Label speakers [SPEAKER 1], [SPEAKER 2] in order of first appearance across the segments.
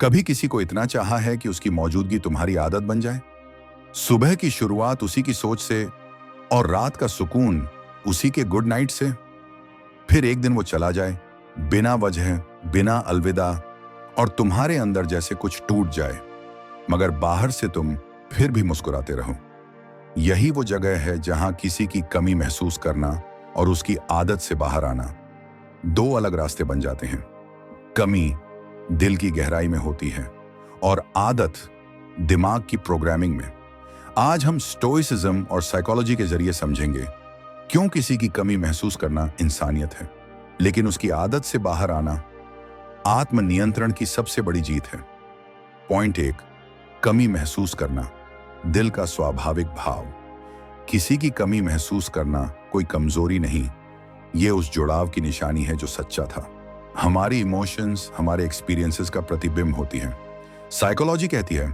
[SPEAKER 1] कभी किसी को इतना चाहा है कि उसकी मौजूदगी तुम्हारी आदत बन जाए? सुबह की शुरुआत उसी की सोच से और रात का सुकून उसी के गुड नाइट से। फिर एक दिन वो चला जाए, बिना वजह, बिना अलविदा, और तुम्हारे अंदर जैसे कुछ टूट जाए, मगर बाहर से तुम फिर भी मुस्कुराते रहो। यही वो जगह है जहां किसी की कमी महसूस करना और उसकी आदत से बाहर आना दो अलग रास्ते बन जाते हैं। कमी दिल की गहराई में होती है और आदत दिमाग की प्रोग्रामिंग में। आज हम स्टोइसिज्म और साइकोलॉजी के जरिए समझेंगे क्यों किसी की कमी महसूस करना इंसानियत है, लेकिन उसकी आदत से बाहर आना आत्मनियंत्रण की सबसे बड़ी जीत है। पॉइंट 1, कमी महसूस करना दिल का स्वाभाविक भाव। किसी की कमी महसूस करना कोई कमजोरी नहीं, ये उस जुड़ाव की निशानी है जो सच्चा था। हमारी इमोशंस हमारे एक्सपीरियंसेस का प्रतिबिंब होती हैं। साइकोलॉजी कहती है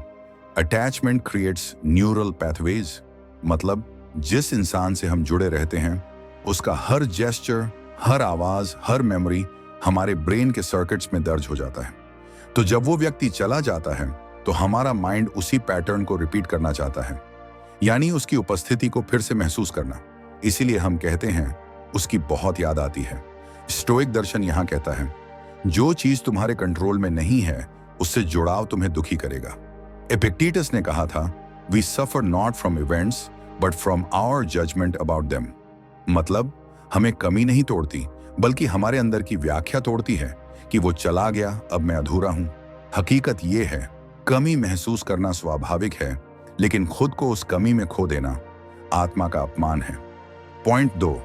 [SPEAKER 1] अटैचमेंट क्रिएट्स न्यूरल पैथवेज, मतलब जिस इंसान से हम जुड़े रहते हैं उसका हर जेस्चर, हर आवाज, हर मेमोरी हमारे ब्रेन के सर्किट्स में दर्ज हो जाता है। तो जब वो व्यक्ति चला जाता है तो हमारा माइंड उसी पैटर्न को रिपीट करना चाहता है, यानी उसकी उपस्थिति को फिर से महसूस करना। इसीलिए हम कहते हैं उसकी बहुत याद आती है। स्टोइक दर्शन यहां कहता है जो चीज तुम्हारे कंट्रोल में नहीं है उससे जुड़ाव तुम्हें दुखी करेगा। एपिक्टेटस ने कहा था we suffer not from events but from our judgement about them. मतलब हमें कमी नहीं तोड़ती बल्कि हमारे अंदर की व्याख्या तोड़ती है कि वो चला गया, अब मैं अधूरा हूं। हकीकत यह है कमी महसूस करना स्वाभाविक है, लेकिन खुद को उस कमी में खो देना आत्मा का अपमान है। पॉइंट 2,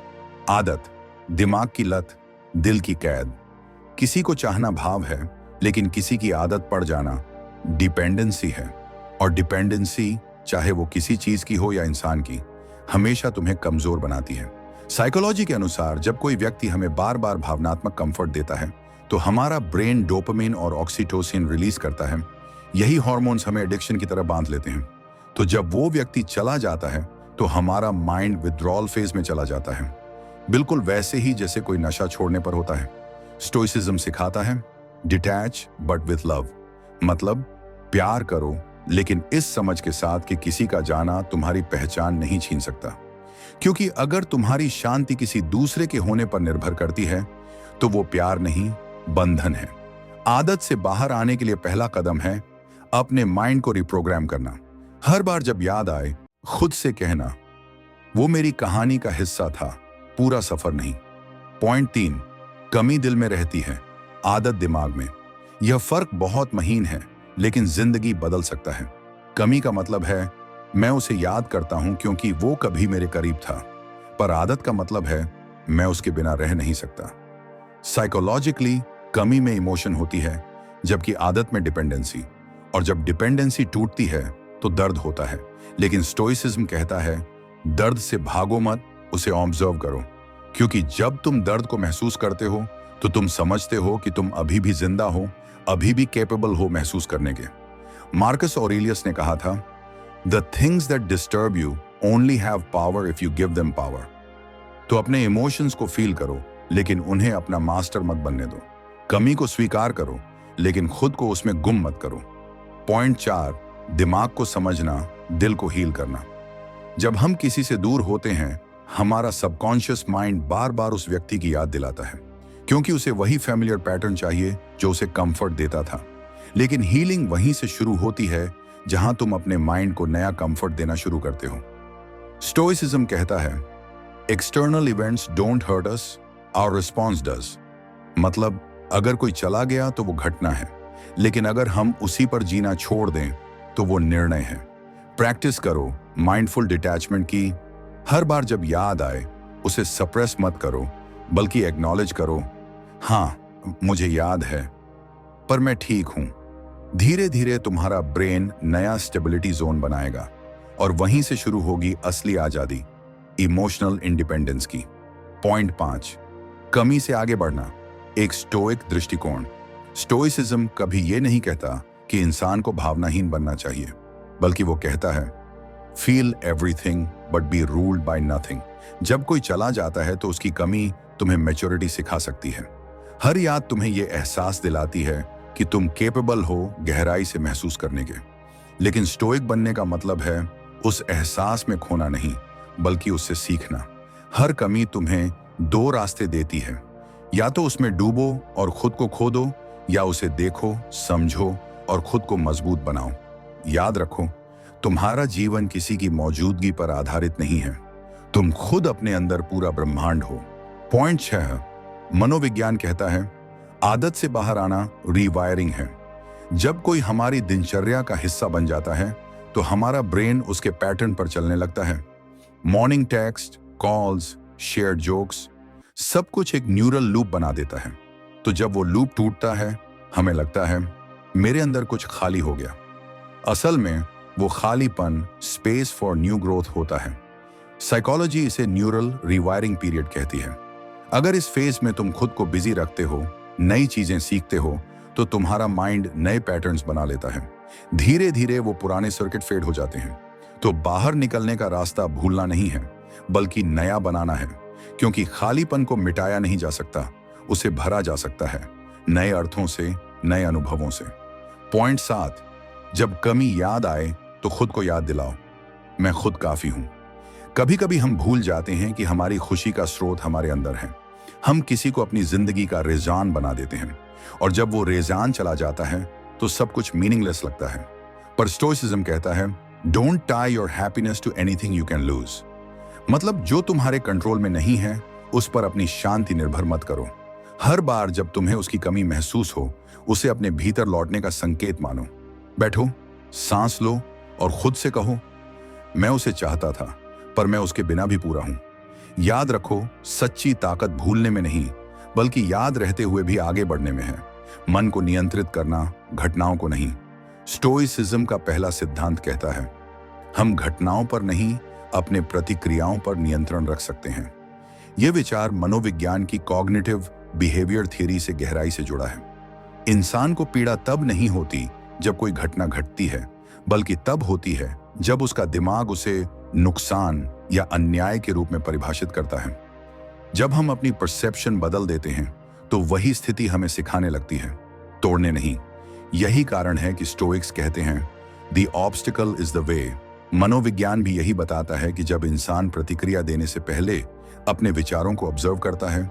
[SPEAKER 1] आदत दिमाग की लत, दिल की कैद। किसी को चाहना भाव है, लेकिन किसी की आदत पड़ जाना डिपेंडेंसी है। और डिपेंडेंसी, चाहे वो किसी चीज की हो या इंसान की, हमेशा तुम्हें कमजोर बनाती है। साइकोलॉजी के अनुसार जब कोई व्यक्ति हमें बार बार भावनात्मक कंफर्ट देता है तो हमारा ब्रेन डोपामिन और ऑक्सीटोसिन रिलीज करता है। यही हार्मोन्स हमें एडिक्शन की तरह बांध लेते हैं। तो जब वो व्यक्ति चला जाता है तो हमारा माइंड विथड्रॉल फेज में चला जाता है, बिल्कुल वैसे ही जैसे कोई नशा छोड़ने पर होता है। स्टोइसिज्म सिखाता है डिटैच बट विथ लव, मतलब प्यार करो लेकिन इस समझ के साथ कि किसी का जाना तुम्हारी पहचान नहीं छीन सकता। क्योंकि अगर तुम्हारी शांति किसी दूसरे के होने पर निर्भर करती है तो वो प्यार नहीं, बंधन है। आदत से बाहर आने के लिए पहला कदम है अपने माइंड को रिप्रोग्राम करना। हर बार जब याद आए खुद से कहना वो मेरी कहानी का हिस्सा था, पूरा सफर नहीं। पॉइंट 3, कमी दिल में रहती है, आदत दिमाग में। यह फर्क बहुत महीन है लेकिन जिंदगी बदल सकता है। कमी का मतलब है मैं उसे याद करता हूं क्योंकि वो कभी मेरे करीब था, पर आदत का मतलब है मैं उसके बिना रह नहीं सकता। साइकोलॉजिकली कमी में इमोशन होती है जबकि आदत में डिपेंडेंसी, और जब डिपेंडेंसी टूटती है तो दर्द होता है। लेकिन स्टोइसिज्म कहता है दर्द से भागो मत, उसे ऑब्जर्व करो, क्योंकि जब तुम दर्द को महसूस करते हो तो तुम समझते हो कि तुम अभी भी जिंदा हो, अभी भी कैपेबल हो महसूस करने के। मार्कस ऑरेलियस ने कहा था the things that disturb you only have power if you give them power. तो अपने इमोशंस को फील करो लेकिन उन्हें अपना मास्टर मत बनने दो। कमी को स्वीकार करो लेकिन खुद को उसमें गुम मत करो। पॉइंट 4, दिमाग को समझना, दिल को हील करना। जब हम किसी से दूर होते हैं हमारा सबकॉन्शियस माइंड बार बार उस व्यक्ति की याद दिलाता है, क्योंकि उसे वही फैमिलियर पैटर्न चाहिए जो उसे कंफर्ट देता था। लेकिन हीलिंग वहीं से शुरू होती है जहां तुम अपने माइंड को नया कंफर्ट देना शुरू करते हो। स्टोइसिज्म कहता है external events don't hurt us, our response does. मतलब अगर कोई चला गया तो वो घटना है, लेकिन अगर हम उसी पर जीना छोड़ दें तो वो निर्णय है। प्रैक्टिस करो माइंडफुल डिटैचमेंट की। हर बार जब याद आए उसे सप्रेस मत करो बल्कि एक्नॉलेज करो, हाँ मुझे याद है पर मैं ठीक हूं। धीरे धीरे तुम्हारा ब्रेन नया स्टेबिलिटी जोन बनाएगा और वहीं से शुरू होगी असली आजादी, इमोशनल इंडिपेंडेंस की। पॉइंट 5, कमी से आगे बढ़ना, एक स्टोइक दृष्टिकोण। स्टोइसिज्म कभी यह नहीं कहता कि इंसान को भावनाहीन बनना चाहिए, बल्कि वो कहता है feel everything but be ruled by nothing. जब कोई चला जाता है तो उसकी कमी तुम्हें मैच्योरिटी सिखा सकती है। हर याद तुम्हें यह एहसास दिलाती है कि तुम केपेबल हो गहराई से महसूस करने के। लेकिन स्टोइक बनने का मतलब है उस एहसास में खोना नहीं, बल्कि उससे सीखना। हर कमी तुम्हें दो रास्ते देती है, या तो उसमें डूबो और खुद को खो दो, या उसे देखो, समझो और खुद को मजबूत बनाओ। याद रखो, तुम्हारा जीवन किसी की मौजूदगी पर आधारित नहीं है। तुम खुद अपने अंदर पूरा ब्रह्मांड हो। पॉइंट 6, मनोविज्ञान कहता है आदत से बाहर आना रीवायरिंग है। जब कोई हमारी दिनचर्या का हिस्सा बन जाता है तो हमारा ब्रेन उसके पैटर्न पर चलने लगता है। Morning text, calls, shared jokes, सब कुछ एक न्यूरल लूप बना देता है। तो जब वो लूप टूटता है, हमें लगता है मेरे अंदर कुछ खाली हो गया। असल में वो खालीपन स्पेस फॉर न्यू ग्रोथ होता है। साइकोलॉजी इसे न्यूरल रिवायरिंग पीरियड कहती है। अगर इस फेज में तुम खुद को बिजी रखते हो, नई चीजें सीखते हो, तो तुम्हारा माइंड नए पैटर्न्स बना लेता है। धीरे धीरे वो पुराने सर्किट फेड हो जाते हैं। तो बाहर निकलने का रास्ता भूलना नहीं है, बल्कि नया बनाना है। क्योंकि खालीपन को मिटाया नहीं जा सकता, उसे भरा जा सकता है नए अर्थों से, नए अनुभवों से। पॉइंट 7, जब कमी याद आए तो खुद को याद दिलाओ, मैं खुद काफी हूं। कभी कभी हम भूल जाते हैं कि हमारी खुशी का स्रोत हमारे अंदर है। हम किसी को अपनी जिंदगी का रेजान बना देते हैं, और जब वो रेजान चला जाता है तो सब कुछ मीनिंगलेस लगता है। पर स्टोइसिज्म कहता है don't tie your happiness to anything you can lose. मतलब जो तुम्हारे कंट्रोल में नहीं है, उस पर अपनी शांति निर्भर मत करो। हर बार जब तुम्हें उसकी कमी महसूस हो, उसे अपने भीतर लौटने का संकेत मानो। बैठो, सांस लो और खुद से कहो मैं उसे चाहता था, पर मैं उसके बिना भी पूरा हूं। याद रखो, सच्ची ताकत भूलने में नहीं, बल्कि याद रहते हुए भी आगे बढ़ने में है। मन को नियंत्रित करना, घटनाओं को नहीं। स्टोइसिज्म का पहला सिद्धांत कहता है हम घटनाओं पर नहीं, अपने प्रतिक्रियाओं पर नियंत्रण रख सकते हैं। यह विचार मनोविज्ञान की कॉग्निटिव बिहेवियर थ्योरी से गहराई से जुड़ा है। इंसान को पीड़ा तब नहीं होती जब कोई घटना घटती है, बल्कि तब होती है जब उसका दिमाग उसे नुकसान या अन्याय के रूप में परिभाषित करता है। जब हम अपनी परसेप्शन बदल देते हैं तो वही स्थिति हमें सिखाने लगती है, तोड़ने नहीं। यही कारण है कि स्टोइक्स कहते हैं the obstacle is the way. मनोविज्ञान भी यही बताता है कि जब इंसान प्रतिक्रिया देने से पहले अपने विचारों को ऑब्जर्व करता है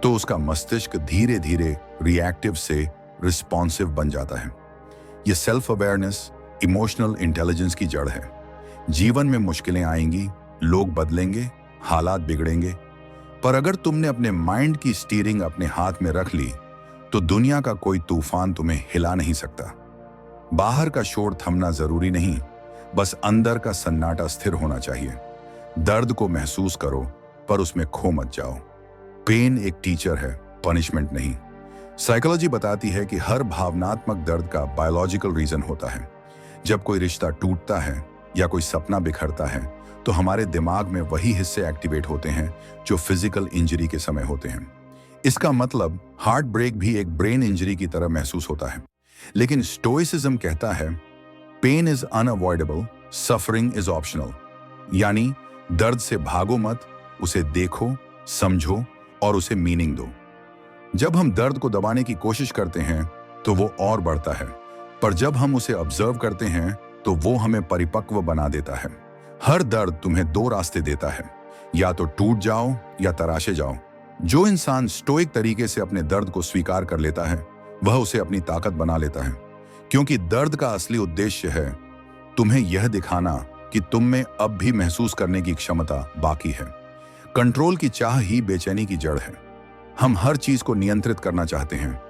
[SPEAKER 1] तो उसका मस्तिष्क धीरे धीरे रिएक्टिव से रिस्पॉन्सिव बन जाता है। यह सेल्फ अवेयरनेस इमोशनल इंटेलिजेंस की जड़ है। जीवन में मुश्किलें आएंगी, लोग बदलेंगे, हालात बिगड़ेंगे, पर अगर तुमने अपने माइंड की स्टीयरिंग अपने हाथ में रख ली तो दुनिया का कोई तूफान तुम्हें हिला नहीं सकता। बाहर का शोर थमना जरूरी नहीं, बस अंदर का सन्नाटा स्थिर होना चाहिए। दर्द को महसूस करो, पर उसमें खो मत जाओ। पेन एक टीचर है, पनिशमेंट नहीं। साइकोलॉजी बताती है कि हर भावनात्मक दर्द का बायोलॉजिकल रीजन होता है। जब कोई रिश्ता टूटता है या कोई सपना बिखरता है तो हमारे दिमाग में वही हिस्से एक्टिवेट होते हैं जो फिजिकल इंजरी के समय होते हैं। इसका मतलब हार्ट ब्रेक भी एक ब्रेन इंजरी की तरह महसूस होता है। लेकिन स्टोइसिज्म कहता है pain is unavoidable, suffering is optional. यानी दर्द से भागो मत, उसे देखो, समझो और उसे मीनिंग दो। जब हम दर्द को दबाने की कोशिश करते हैं तो वो और बढ़ता है, पर जब हम उसे ऑब्जर्व करते हैं तो वो हमें परिपक्व बना देता है। हर दर्द तुम्हें दो रास्ते देता है, या तो टूट जाओ या तराशे जाओ। जो इंसान स्टोइक तरीके से अपने दर्द को स्वीकार कर लेता है वह उसे अपनी ताकत बना लेता है, क्योंकि दर्द का असली उद्देश्य है तुम्हें यह दिखाना कि तुम में अब भी महसूस करने की क्षमता बाकी है। कंट्रोल की चाह ही बेचैनी की जड़ है। हम हर चीज को नियंत्रित करना चाहते हैं।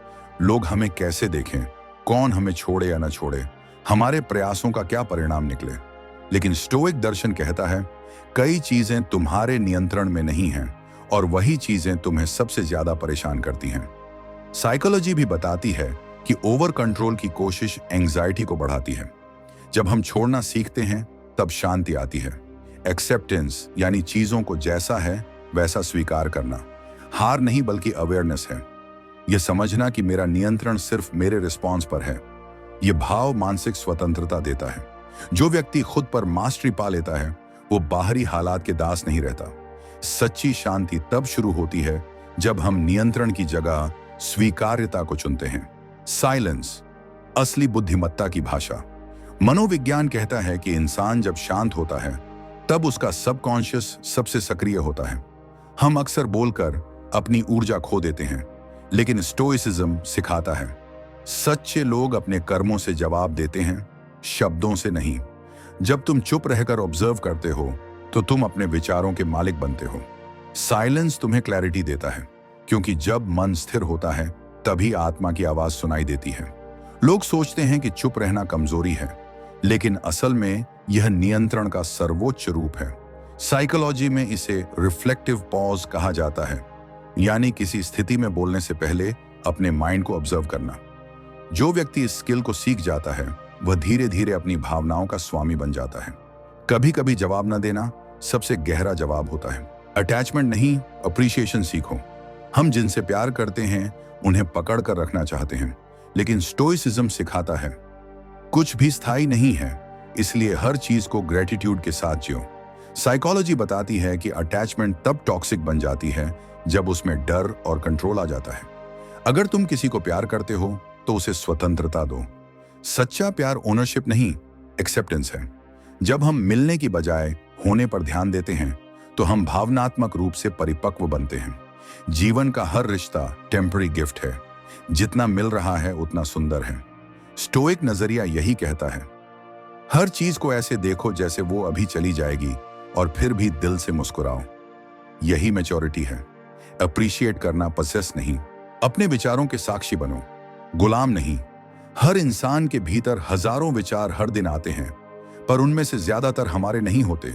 [SPEAKER 1] लोग हमें कैसे देखें, कौन हमें छोड़े या न छोड़े, हमारे प्रयासों का क्या परिणाम निकले। लेकिन स्टोइक दर्शन कहता है कई चीजें तुम्हारे नियंत्रण में नहीं हैं और वही चीजें तुम्हें सबसे ज्यादा परेशान करती हैं। साइकोलॉजी भी बताती है कि ओवर कंट्रोल की कोशिश एंजाइटी को बढ़ाती है। जब हम छोड़ना सीखते हैं तब शांति आती है। एक्सेप्टेंस यानी चीजों को जैसा है वैसा स्वीकार करना, हार नहीं बल्कि अवेयरनेस है। यह समझना कि मेरा नियंत्रण सिर्फ मेरे रिस्पॉन्स पर है। यह भाव मानसिक स्वतंत्रता देता है। जो व्यक्ति खुद पर मास्टरी पा लेता है वो बाहरी हालात के दास नहीं रहता। सच्ची शांति तब शुरू होती है जब हम नियंत्रण की जगह स्वीकार्यता को चुनते हैं। साइलेंस असली बुद्धिमत्ता की भाषा। मनोविज्ञान कहता है कि इंसान जब शांत होता है तब उसका सबकॉन्शियस सबसे सक्रिय होता है। हम अक्सर बोलकर अपनी ऊर्जा खो देते हैं, लेकिन स्टोइसिज्म सिखाता है सच्चे लोग अपने कर्मों से जवाब देते हैं, शब्दों से नहीं। जब तुम चुप रहकर ऑब्जर्व करते हो तो तुम अपने विचारों के मालिक बनते हो। साइलेंस तुम्हें क्लैरिटी देता है, क्योंकि जब मन स्थिर होता है तभी आत्मा की आवाज सुनाई देती है। लोग सोचते हैं कि चुप रहना कमजोरी है, लेकिन असल में यह नियंत्रण का सर्वोच्च रूप है। साइकोलॉजी में इसे रिफ्लेक्टिव पॉज कहा जाता है, यानी किसी स्थिति में बोलने से पहले अपने माइंड को ऑब्जर्व करना। जो व्यक्ति इस स्किल को सीख जाता है वह धीरे धीरे अपनी भावनाओं का स्वामी बन जाता है। कभी कभी जवाब न देना सबसे गहरा जवाब होता है। अटैचमेंट नहीं, अप्रिशिएशन सीखो। हम जिनसे प्यार करते हैं उन्हें पकड़ कर रखना चाहते हैं, लेकिन स्टोइसिज्म सिखाता है कुछ भी स्थायी नहीं है, इसलिए हर चीज को ग्रेटिट्यूड के साथ जियो। साइकोलॉजी बताती है कि अटैचमेंट तब टॉक्सिक बन जाती है जब उसमें डर और कंट्रोल आ जाता है। अगर तुम किसी को प्यार करते हो तो उसे स्वतंत्रता दो। सच्चा प्यार ओनरशिप नहीं, एक्सेप्टेंस है। जब हम मिलने की बजाय होने पर ध्यान देते हैं तो हम भावनात्मक रूप से परिपक्व बनते हैं। जीवन का हर रिश्ता टेम्पररी गिफ्ट है, जितना मिल रहा है उतना सुंदर है। स्टोइक नजरिया यही कहता है, हर चीज को ऐसे देखो जैसे वो अभी चली जाएगी और फिर भी दिल से मुस्कुराओ। यही मैच्योरिटी है। अप्रिशिएट करना, पसेस नहीं। अपने विचारों के साक्षी बनो, गुलाम नहीं। हर इंसान के भीतर हजारों विचार हर दिन आते हैं, पर उनमें से ज्यादातर हमारे नहीं होते।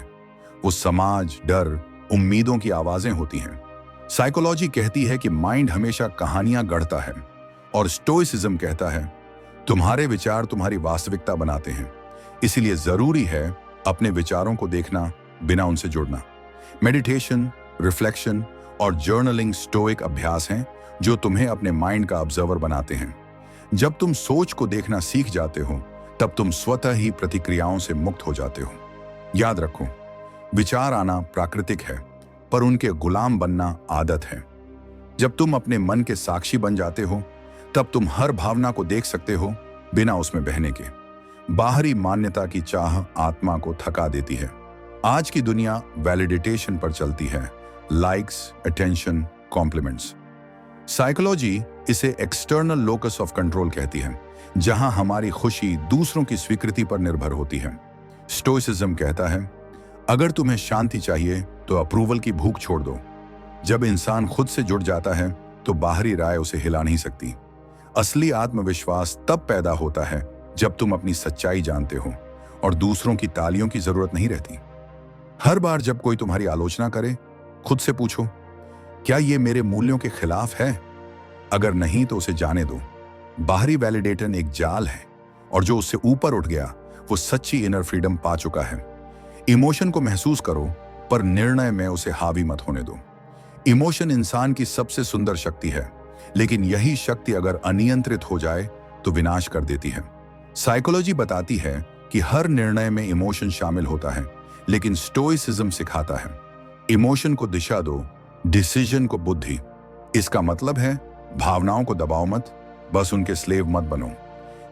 [SPEAKER 1] वो समाज, डर, उम्मीदों की आवाजें होती हैं। साइकोलॉजी कहती है कि माइंड हमेशा कहानियां गढ़ता है, और स्टोइसिज्म कहता है तुम्हारे विचार तुम्हारी वास्तविकता बनाते हैं। इसीलिए जरूरी है अपने विचारों को देखना, बिना उनसे जुड़ना। मेडिटेशन, रिफ्लेक्शन और जर्नलिंग स्टोइक अभ्यास हैं जो तुम्हें अपने माइंड का ऑब्जर्वर बनाते हैं। जब तुम सोच को देखना सीख जाते हो तब तुम स्वतः ही प्रतिक्रियाओं से मुक्त हो जाते हो। याद रखो, विचार आना प्राकृतिक है, पर उनके गुलाम बनना आदत है। जब तुम अपने मन के साक्षी बन जाते हो तब तुम हर भावना को देख सकते हो बिना उसमें बहने के। बाहरी मान्यता की चाह आत्मा को थका देती है। आज की दुनिया वैलिडेटेशन पर चलती है, लाइक्स, अटेंशन, कॉम्प्लीमेंट्स। साइकोलॉजी इसे एक्सटर्नल लोकस ऑफ कंट्रोल कहती है, जहां हमारी खुशी दूसरों की स्वीकृति पर निर्भर होती है। स्टोइसिज्म कहता है अगर तुम्हें शांति चाहिए तो अप्रूवल की भूख छोड़ दो। जब इंसान खुद से जुड़ जाता है तो बाहरी राय उसे हिला नहीं सकती। असली आत्मविश्वास तब पैदा होता है जब तुम अपनी सच्चाई जानते हो और दूसरों की तालियों की जरूरत नहीं रहती। हर बार जब कोई तुम्हारी आलोचना करे, खुद से पूछो, क्या ये मेरे मूल्यों के खिलाफ है? अगर नहीं तो उसे जाने दो। बाहरी वैलिडेशन एक जाल है, और जो उससे ऊपर उठ गया वो सच्ची इनर फ्रीडम पा चुका है। इमोशन को महसूस करो, पर निर्णय में उसे हावी मत होने दो। इमोशन इंसान की सबसे सुंदर शक्ति है, लेकिन यही शक्ति अगर अनियंत्रित हो जाए तो विनाश कर देती है। साइकोलॉजी बताती है कि हर निर्णय में इमोशन शामिल होता है, लेकिन स्टोइसिज्म सिखाता है इमोशन को दिशा दो, डिसीजन को बुद्धि। इसका मतलब है भावनाओं को दबाओ मत, बस उनके स्लेव मत बनो।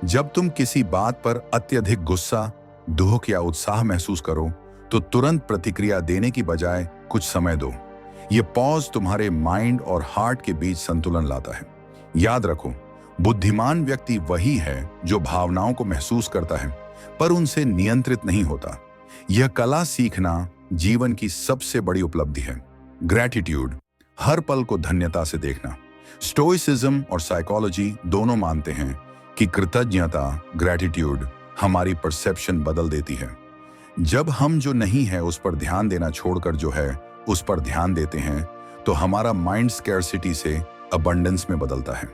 [SPEAKER 1] जब तुम किसी बात पर अत्यधिक गुस्सा, दुख या उत्साह महसूस करो तो तुरंत प्रतिक्रिया देने की बजाय कुछ समय दो। ये पॉज तुम्हारे माइंड और हार्ट के बीच संतुलन लाता है। याद रखो, बुद्धिमान व्यक्ति वही है जो भावनाओं को महसूस करता है पर उनसे नियंत्रित नहीं होता। यह कला सीखना जीवन की सबसे बड़ी उपलब्धि है। ग्रैटिट्यूड, हर पल को धन्यता से देखना। स्टोइसिज्म और साइकोलॉजी दोनों मानते हैं कि कृतज्ञता, ग्रैटिट्यूड हमारी परसेप्शन बदल देती है। जब हम जो नहीं है उस पर ध्यान देना छोड़कर जो है उस पर ध्यान देते हैं तो हमारा माइंड स्कैरसिटी से अबंडेंस में बदलता है।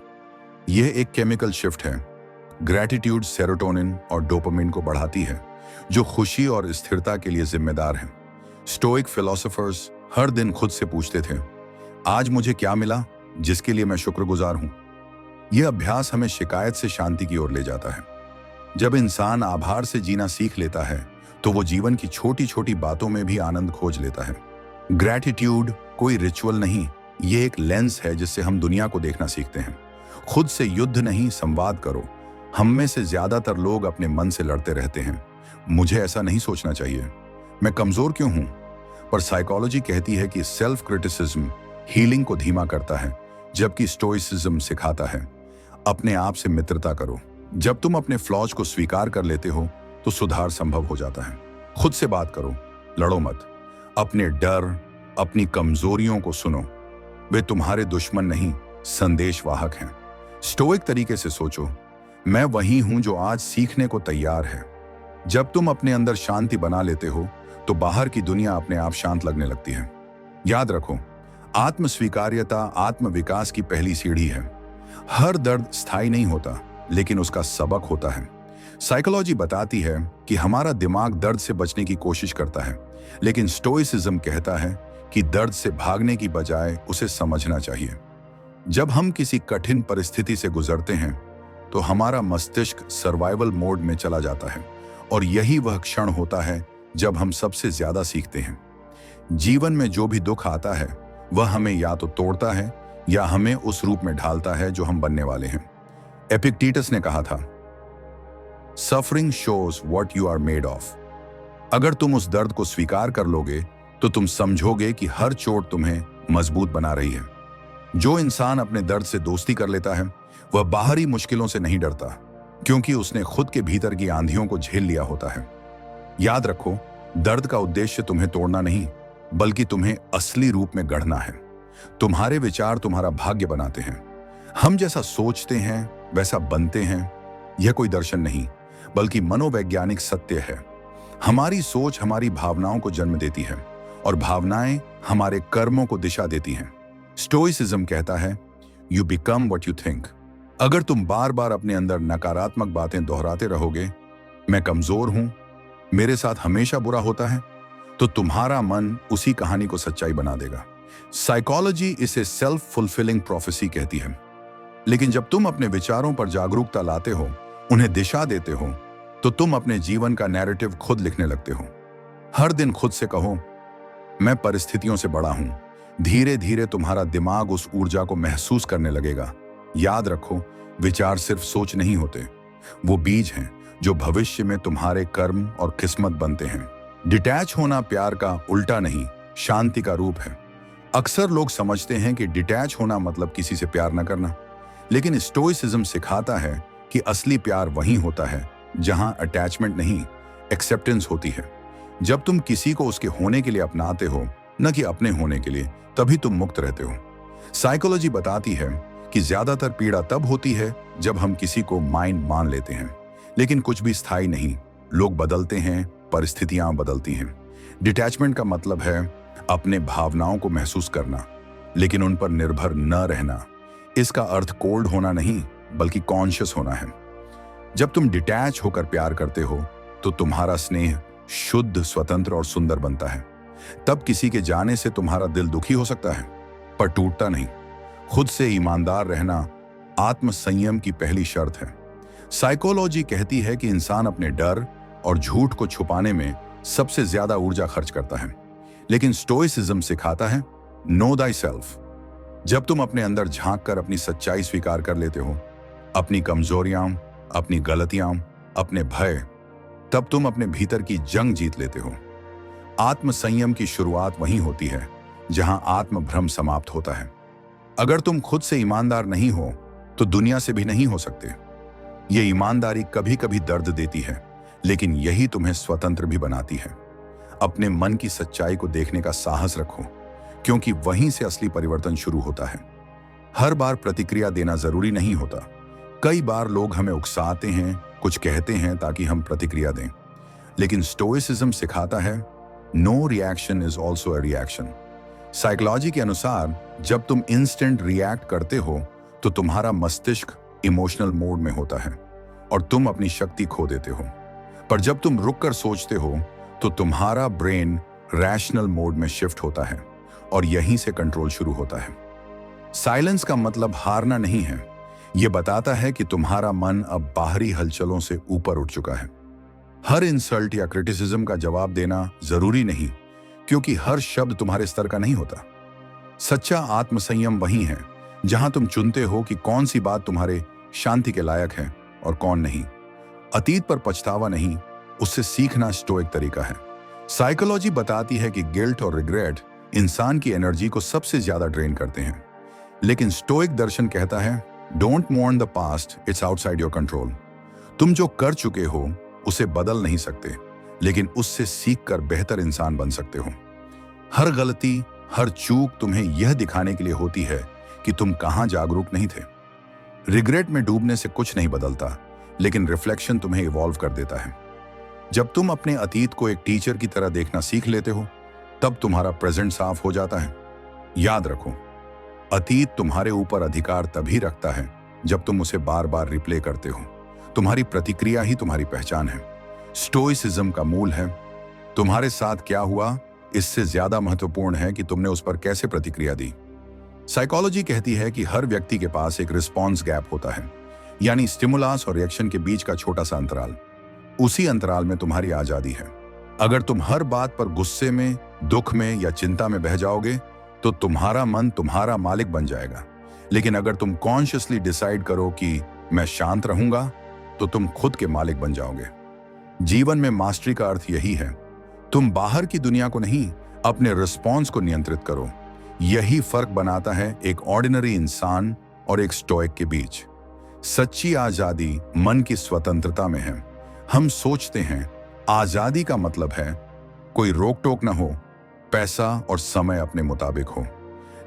[SPEAKER 1] यह एक केमिकल शिफ्ट है। ग्रैटिट्यूड सेरोटोनिन और डोपामिन को बढ़ाती है, जो खुशी और स्थिरता के लिए जिम्मेदार है। स्टोइक फिलोसोफर्स हर दिन खुद से पूछते थे, आज मुझे क्या मिला जिसके लिए मैं शुक्रगुजार हूं। यह अभ्यास हमें शिकायत से शांति की ओर ले जाता है। जब इंसान आभार से जीना सीख लेता है तो वो जीवन की छोटी छोटी बातों में भी आनंद खोज लेता है। ग्रैटिट्यूड कोई रिचुअल नहीं, ये एक लेंस है जिससे हम दुनिया को देखना सीखते हैं। खुद से युद्ध नहीं, संवाद करो। हम में से ज्यादातर लोग अपने मन से लड़ते रहते हैं, मुझे ऐसा नहीं सोचना चाहिए, मैं कमजोर क्यों हूं। पर साइकोलॉजी कहती है कि सेल्फ क्रिटिसिज्म हीलिंग को धीमा करता है, जबकि स्टोइसिज्म सिखाता है अपने आप से मित्रता करो। जब तुम अपने फ्लॉज को स्वीकार कर लेते हो तो सुधार संभव हो जाता है। खुद से बात करो, लड़ो मत। अपने डर, अपनी कमजोरियों को सुनो, वे तुम्हारे दुश्मन नहीं, संदेशवाहक हैं। स्टोइक तरीके से सोचो, मैं वही हूं जो आज सीखने को तैयार है। जब तुम अपने अंदर शांति बना लेते हो तो बाहर की दुनिया अपने आप शांत लगने लगती है। याद रखो, आत्म स्वीकार्यता आत्म विकास की पहली सीढ़ी है। हर दर्द स्थायी नहीं होता, लेकिन उसका सबक होता है। साइकोलॉजी बताती है कि हमारा दिमाग दर्द से बचने की कोशिश करता है, लेकिन स्टोइसिज्म कहता है कि दर्द से भागने की बजाय उसे समझना चाहिए। जब हम किसी कठिन परिस्थिति से गुजरते हैं तो हमारा मस्तिष्क सर्वाइवल मोड में चला जाता है, और यही वह क्षण होता है जब हम सबसे ज्यादा सीखते हैं। जीवन में जो भी दुख आता है वह हमें या तो तोड़ता है या हमें उस रूप में ढालता है जो हम बनने वाले हैं। एपिक्टेटस ने कहा था, suffering shows what you are made of. अगर तुम उस दर्द को स्वीकार कर लोगे तो तुम समझोगे कि हर चोट तुम्हें मजबूत बना रही है। जो इंसान अपने दर्द से दोस्ती कर लेता है वह बाहरी मुश्किलों से नहीं डरता, क्योंकि उसने खुद के भीतर की आंधियों को झेल लिया होता है। याद रखो, दर्द का उद्देश्य तुम्हें तोड़ना नहीं, बल्कि तुम्हें असली रूप में गढ़ना है। तुम्हारे विचार तुम्हारा भाग्य बनाते हैं। हम जैसा सोचते हैं वैसा बनते हैं। यह कोई दर्शन नहीं, बल्कि मनोवैज्ञानिक सत्य है। हमारी सोच हमारी भावनाओं को जन्म देती है, और भावनाएं हमारे कर्मों को दिशा देती हैं। स्टोइसिज्म कहता है, you become what you think. अगर तुम बार बार अपने अंदर नकारात्मक बातें दोहराते रहोगे, मैं कमजोर हूं, मेरे साथ हमेशा बुरा होता है, तो तुम्हारा मन उसी कहानी को सच्चाई बना देगा। साइकोलॉजी इसे सेल्फ फुलफिलिंग प्रोफेसी कहती है। लेकिन जब तुम अपने विचारों पर जागरूकता लाते हो, उन्हें दिशा देते हो, तो तुम अपने जीवन का नैरेटिव खुद लिखने लगते हो। हर दिन खुद से कहो, मैं परिस्थितियों से बड़ा हूं। धीरे धीरे तुम्हारा दिमाग उस ऊर्जा को महसूस करने लगेगा। याद रखो, विचार सिर्फ सोच नहीं होते, वो बीज हैं जो भविष्य में तुम्हारे कर्म और किस्मत बनते हैं। डिटैच होना प्यार का उल्टा नहीं, शांति का रूप है। अक्सर लोग समझते हैं कि डिटैच होना मतलब किसी से प्यार न करना, लेकिन स्टोइसिज्म सिखाता है कि असली प्यार वहीं होता है जहां अटैचमेंट नहीं, एक्सेप्टेंस होती है। जब तुम किसी को उसके होने के लिए अपनाते हो, न कि अपने होने के लिए, तभी तुम मुक्त रहते हो। साइकोलॉजी बताती है कि ज्यादातर पीड़ा तब होती है जब हम किसी को माइंड मान लेते हैं, लेकिन कुछ भी स्थायी नहीं। लोग बदलते हैं, परिस्थितियां बदलती हैं। डिटैचमेंट का मतलब है अपने भावनाओं को महसूस करना, लेकिन उन पर निर्भर न रहना। इसका अर्थ कोल्ड होना नहीं, बल्कि कॉन्शियस होना है। जब तुम डिटैच होकर प्यार करते हो तो तुम्हारा स्नेह शुद्ध, स्वतंत्र और सुंदर बनता है। तब किसी के जाने से तुम्हारा दिल दुखी हो सकता है, पर टूटता नहीं। खुद से ईमानदार रहना आत्म संयम की पहली शर्त है। साइकोलॉजी कहती है कि इंसान अपने डर और झूठ को छुपाने में सबसे ज्यादा ऊर्जा खर्च करता है, लेकिन स्टोइसिज्म सिखाता है, नो दाई सेल्फ। जब तुम अपने अंदर झांक कर अपनी सच्चाई स्वीकार कर लेते हो, अपनी कमजोरियां, अपनी गलतियां, अपने भय, तब तुम अपने भीतर की जंग जीत लेते हो। आत्म संयम की शुरुआत वहीं होती है जहां आत्म भ्रम समाप्त होता है। अगर तुम खुद से ईमानदार नहीं हो तो दुनिया से भी नहीं हो सकते। ये ईमानदारी कभी कभी दर्द देती है, लेकिन यही तुम्हें स्वतंत्र भी बनाती है। अपने मन की सच्चाई को देखने का साहस रखो, क्योंकि वहीं से असली परिवर्तन शुरू होता है। हर बार प्रतिक्रिया देना जरूरी नहीं होता। कई बार लोग हमें उकसाते हैं, कुछ कहते हैं ताकि हम प्रतिक्रिया दें, लेकिन स्टोइसिज्म सिखाता है, no reaction is also a reaction. Psychology के अनुसार जब तुम इंस्टेंट रिएक्ट करते हो तो तुम्हारा मस्तिष्क इमोशनल मोड में होता है और तुम अपनी शक्ति खो देते हो। पर जब तुम रुककर सोचते हो तो तुम्हारा ब्रेन रैशनल मोड में शिफ्ट होता है, और यहीं से कंट्रोल शुरू होता है। साइलेंस का मतलब हारना नहीं है, यह बताता है कि तुम्हारा मन अब बाहरी हलचलों से ऊपर उठ चुका है। हर इंसल्ट या क्रिटिसिज्म का जवाब देना जरूरी नहीं, क्योंकि हर शब्द तुम्हारे स्तर का नहीं होता। सच्चा आत्मसंयम वही है जहां तुम चुनते हो कि कौन सी बात तुम्हारे शांति के लायक है और कौन नहीं। अतीत पर पछतावा नहीं, उससे सीखना स्टोइक तरीका है। साइकोलॉजी बताती है कि गिल्ट और रिग्रेट इंसान की एनर्जी को सबसे ज्यादा ड्रेन करते हैं, लेकिन स्टोइक दर्शन कहता है don't mourn the past, it's outside your control. तुम जो कर चुके हो उसे बदल नहीं सकते, लेकिन उससे सीखकर बेहतर इंसान बन सकते हो। हर गलती, हर चूक तुम्हें यह दिखाने के लिए होती है कि तुम कहां जागरूक नहीं थे। रिग्रेट में डूबने से कुछ नहीं बदलता, लेकिन रिफ्लेक्शन तुम्हें इवॉल्व कर देता है। जब तुम अपने अतीत को एक टीचर की तरह देखना सीख लेते हो, तब तुम्हारा प्रेजेंट साफ हो जाता है। याद रखो, अतीत तुम्हारे ऊपर अधिकार तभी रखता है जब तुम उसे बार बार रिप्ले करते हो। तुम्हारी प्रतिक्रिया ही तुम्हारी पहचान है। स्टोइसिज्म का मूल है तुम्हारे साथ क्या हुआ इससे ज्यादा महत्वपूर्ण है कि तुमने उस पर कैसे प्रतिक्रिया दी। साइकोलॉजी कहती है कि हर व्यक्ति के पास एक रिस्पॉन्स गैप होता है, यानी स्टिमुलस और रिएक्शन के बीच का छोटा सा अंतराल। उसी अंतराल में तुम्हारी आजादी है। अगर तुम हर बात पर गुस्से में, दुख में या चिंता में बह जाओगे तो तुम्हारा मन तुम्हारा मालिक बन जाएगा। लेकिन अगर तुम कॉन्शियसली डिसाइड करो कि मैं शांत रहूंगा, तो तुम खुद के मालिक बन जाओगे। जीवन में मास्टरी का अर्थ यही है, तुम बाहर की दुनिया को नहीं, अपने रिस्पॉन्स को नियंत्रित करो। यही फर्क बनाता है एक ऑर्डिनरी इंसान और एक स्टोइक के बीच। सच्ची आजादी मन की स्वतंत्रता में है। हम सोचते हैं आजादी का मतलब है कोई रोक टोक ना हो, पैसा और समय अपने मुताबिक हो,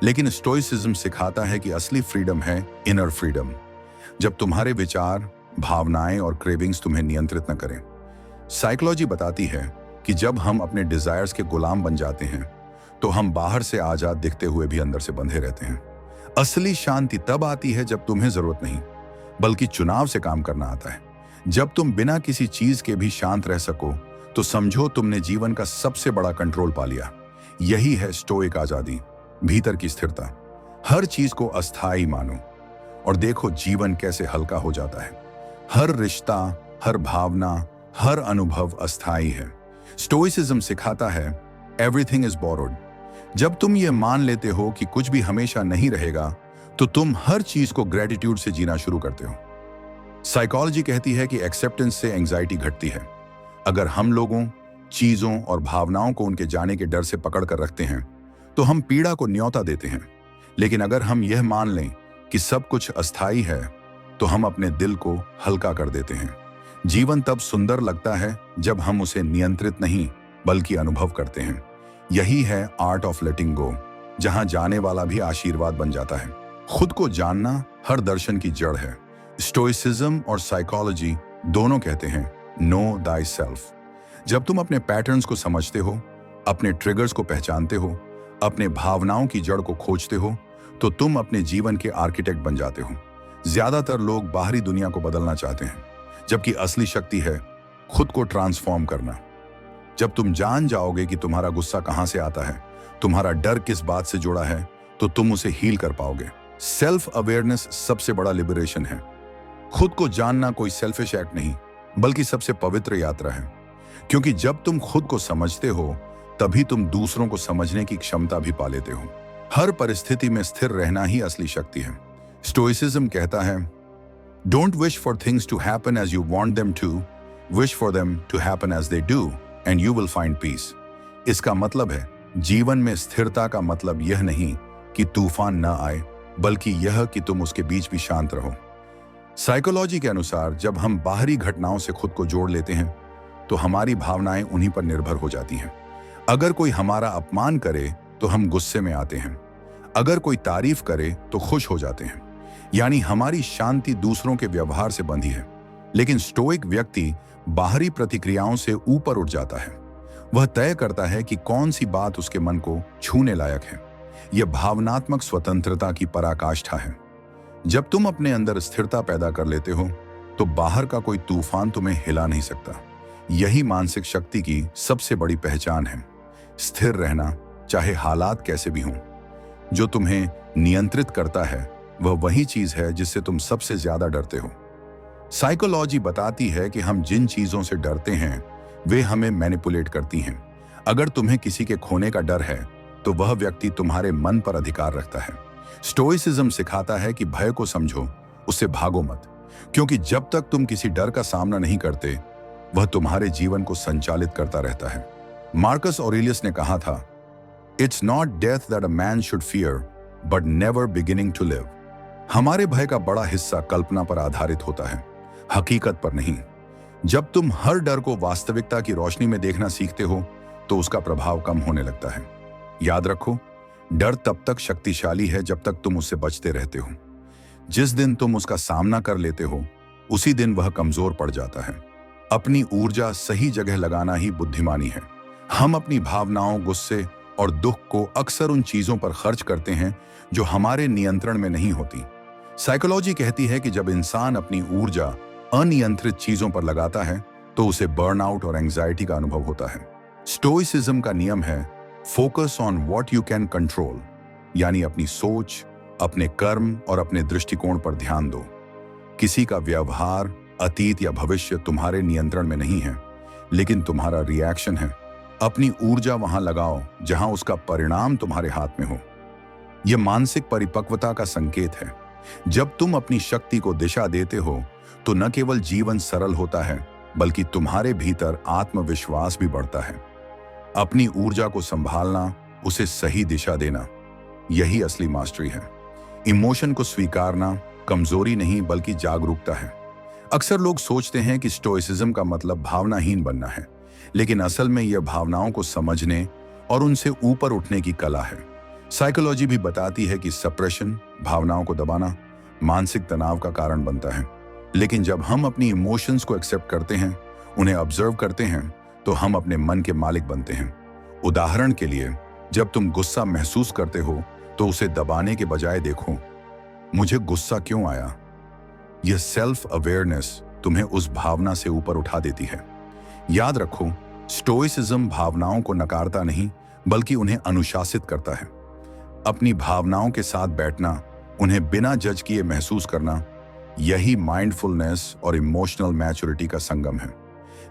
[SPEAKER 1] लेकिन स्टोइसिज्म सिखाता है कि असली फ्रीडम है इनर फ्रीडम, जब तुम्हारे विचार, भावनाएं और क्रेविंग्स तुम्हें नियंत्रित न करें। साइकोलॉजी बताती है कि जब हम अपने डिजायर्स के गुलाम बन जाते हैं तो हम बाहर से आजाद दिखते हुए भी अंदर से बंधे रहते हैं। असली शांति तब आती है जब तुम्हें जरूरत नहीं, बल्कि चुनाव से काम करना आता है। जब तुम बिना किसी चीज के भी शांत रह सको तो समझो तुमने जीवन का सबसे बड़ा कंट्रोल पा लिया। यही है स्टोइक आजादी, भीतर की स्थिरता। हर चीज को अस्थायी मानो और देखो जीवन कैसे हल्का हो जाता है। हर रिश्ता, हर भावना, हर अनुभव अस्थायी है। स्टोइसिज्म सिखाता है एवरीथिंग इज बोरोड। जब तुम ये मान लेते हो कि कुछ भी हमेशा नहीं रहेगा, तो तुम हर चीज को ग्रेटिट्यूड से जीना शुरू करते हो। साइकोलॉजी कहती है कि एक्सेप्टेंस से एंजाइटी घटती है। अगर हम लोगों, चीजों और भावनाओं को उनके जाने के डर से पकड़ कर रखते हैं तो हम पीड़ा को न्योता देते हैं। लेकिन अगर हम यह मान लें कि सब कुछ अस्थायी है तो हम अपने दिल को हल्का कर देते हैं। जीवन तब सुंदर लगता है जब हम उसे नियंत्रित नहीं बल्कि अनुभव करते हैं। यही है आर्ट ऑफ लेटिंग गो, जहां जाने वाला भी आशीर्वाद बन जाता है। खुद को जानना हर दर्शन की जड़ है। स्टोइसिज्म और साइकोलॉजी दोनों कहते हैं नो दाई सेल्फ। जब तुम अपने पैटर्न्स को समझते हो, अपने ट्रिगर्स को पहचानते हो, अपने भावनाओं की जड़ को खोजते हो, तो तुम अपने जीवन के आर्किटेक्ट बन जाते हो। ज्यादातर लोग बाहरी दुनिया को बदलना चाहते हैं, जबकि असली शक्ति है खुद को ट्रांसफॉर्म करना। जब तुम जान जाओगे कि तुम्हारा गुस्सा कहां से आता है, तुम्हारा डर किस बात से जुड़ा है, तो तुम उसे हील कर पाओगे। सेल्फ अवेयरनेस सबसे बड़ा लिबरेशन है। खुद को जानना कोई सेल्फिश एक्ट नहीं, बल्कि सबसे पवित्र यात्रा है। क्योंकि जब तुम खुद को समझते हो, तभी तुम दूसरों को समझने की क्षमता भी पा लेते हो। हर परिस्थिति में स्थिर रहना ही असली शक्ति है। स्टोइसिज्म कहता है don't wish for things to happen as you want them to, wish for them to happen as they do and you will find peace. इसका मतलब है जीवन में स्थिरता का मतलब यह नहीं कि तूफान न आए, बल्कि यह कि तुम उसके बीच भी शांत रहो। साइकोलॉजी के अनुसार जब हम बाहरी घटनाओं से खुद को जोड़ लेते हैं तो हमारी भावनाएं उन्हीं पर निर्भर हो जाती हैं। अगर कोई हमारा अपमान करे तो हम गुस्से में आते हैं, अगर कोई तारीफ करे तो खुश हो जाते हैं। यानी हमारी शांति दूसरों के व्यवहार से बंधी है। लेकिन स्टोइक व्यक्ति बाहरी प्रतिक्रियाओं से ऊपर उठ जाता है। वह तय करता है कि कौन सी बात उसके मन को छूने लायक है। यह भावनात्मक स्वतंत्रता की पराकाष्ठा है। जब तुम अपने अंदर स्थिरता पैदा कर लेते हो तो बाहर का कोई तूफान तुम्हें हिला नहीं सकता। यही मानसिक शक्ति की सबसे बड़ी पहचान है। स्थिर रहना, चाहे हालात कैसे भी हों। जो तुम्हें नियंत्रित करता है वह वही चीज है जिससे तुम सबसे ज्यादा डरते हो। साइकोलॉजी बताती है कि हम जिन चीजों से डरते हैं वे हमें मैनिपुलेट करती हैं। अगर तुम्हें किसी के खोने का डर है तो वह व्यक्ति तुम्हारे मन पर अधिकार रखता है। स्टोइसिज्म सिखाता है कि भय को समझो, उससे भागो मत। क्योंकि जब तक तुम किसी डर का सामना नहीं करते, वह तुम्हारे जीवन को संचालित करता रहता है। मार्कस ऑरेलियस ने कहा था, it's not death that a man should fear, but never beginning to live. हमारे भय का बड़ा हिस्सा कल्पना पर आधारित होता है, हकीकत पर नहीं। जब तुम हर डर को वास्तविकता की रोशनी में देखना सीखते हो, तो उसका प्रभाव कम होने लगता है। याद रखो, डर तब तक शक्तिशाली है जब तक तुम उससे बचते रहते हो। जिस दिन तुम उसका सामना कर लेते हो, उसी दिन वह कमजोर पड़ जाता है। अपनी ऊर्जा सही जगह लगाना ही बुद्धिमानी है। हम अपनी भावनाओं, गुस्से और दुख को अक्सर उन चीजों पर खर्च करते हैं जो हमारे नियंत्रण में नहीं होती। साइकोलॉजी कहती है कि जब इंसान अपनी ऊर्जा अनियंत्रित चीजों पर लगाता है, तो उसे बर्नआउट और एंजाइटी का अनुभव होता है। स्टोइसिज्म का नियम है, focus on what you can control, यानी अपनी सोच, अपने कर्म और अपने दृष्टिकोण पर ध्यान दो। किसी का व्यवहार, अतीत या भविष्य तुम्हारे नियंत्रण में नहीं है, लेकिन तुम्हारा रिएक्शन है। अपनी ऊर्जा वहां लगाओ जहां उसका परिणाम तुम्हारे हाथ में हो। यह मानसिक परिपक्वता का संकेत है। जब तुम अपनी शक्ति को दिशा देते हो, तो न केवल जीवन सरल होता है, बल्कि तुम्हारे भीतर आत्मविश्वास भी बढ़ता है। अपनी ऊर्जा को संभालना, उसे सही दिशा देना, यही असली मास्टरी है। इमोशन को स्वीकारना कमजोरी नहीं, बल्कि जागरूकता है। अक्सर लोग सोचते हैं कि स्टोइसिज्म का मतलब भावनाहीन बनना है, लेकिन असल में यह भावनाओं को समझने और उनसे ऊपर उठने की कला है। साइकोलॉजी भी बताती है कि सप्रेशन, भावनाओं को दबाना, मानसिक तनाव का कारण बनता है। लेकिन जब हम अपनी इमोशंस को एक्सेप्ट करते हैं, उन्हें ऑब्जर्व करते हैं, तो हम अपने मन के मालिक बनते हैं। उदाहरण के लिए, जब तुम गुस्सा महसूस करते हो, तो उसे दबाने के बजाय देखो, मुझे गुस्सा क्यों आया। यह सेल्फ अवेयरनेस तुम्हें उस भावना से ऊपर उठा देती है। याद रखो, स्टोइसिज्म भावनाओं को नकारता नहीं, बल्कि उन्हें अनुशासित करता है। अपनी भावनाओं के साथ बैठना, उन्हें बिना जज किए महसूस करना, यही माइंडफुलनेस और इमोशनल मैच्योरिटी का संगम है।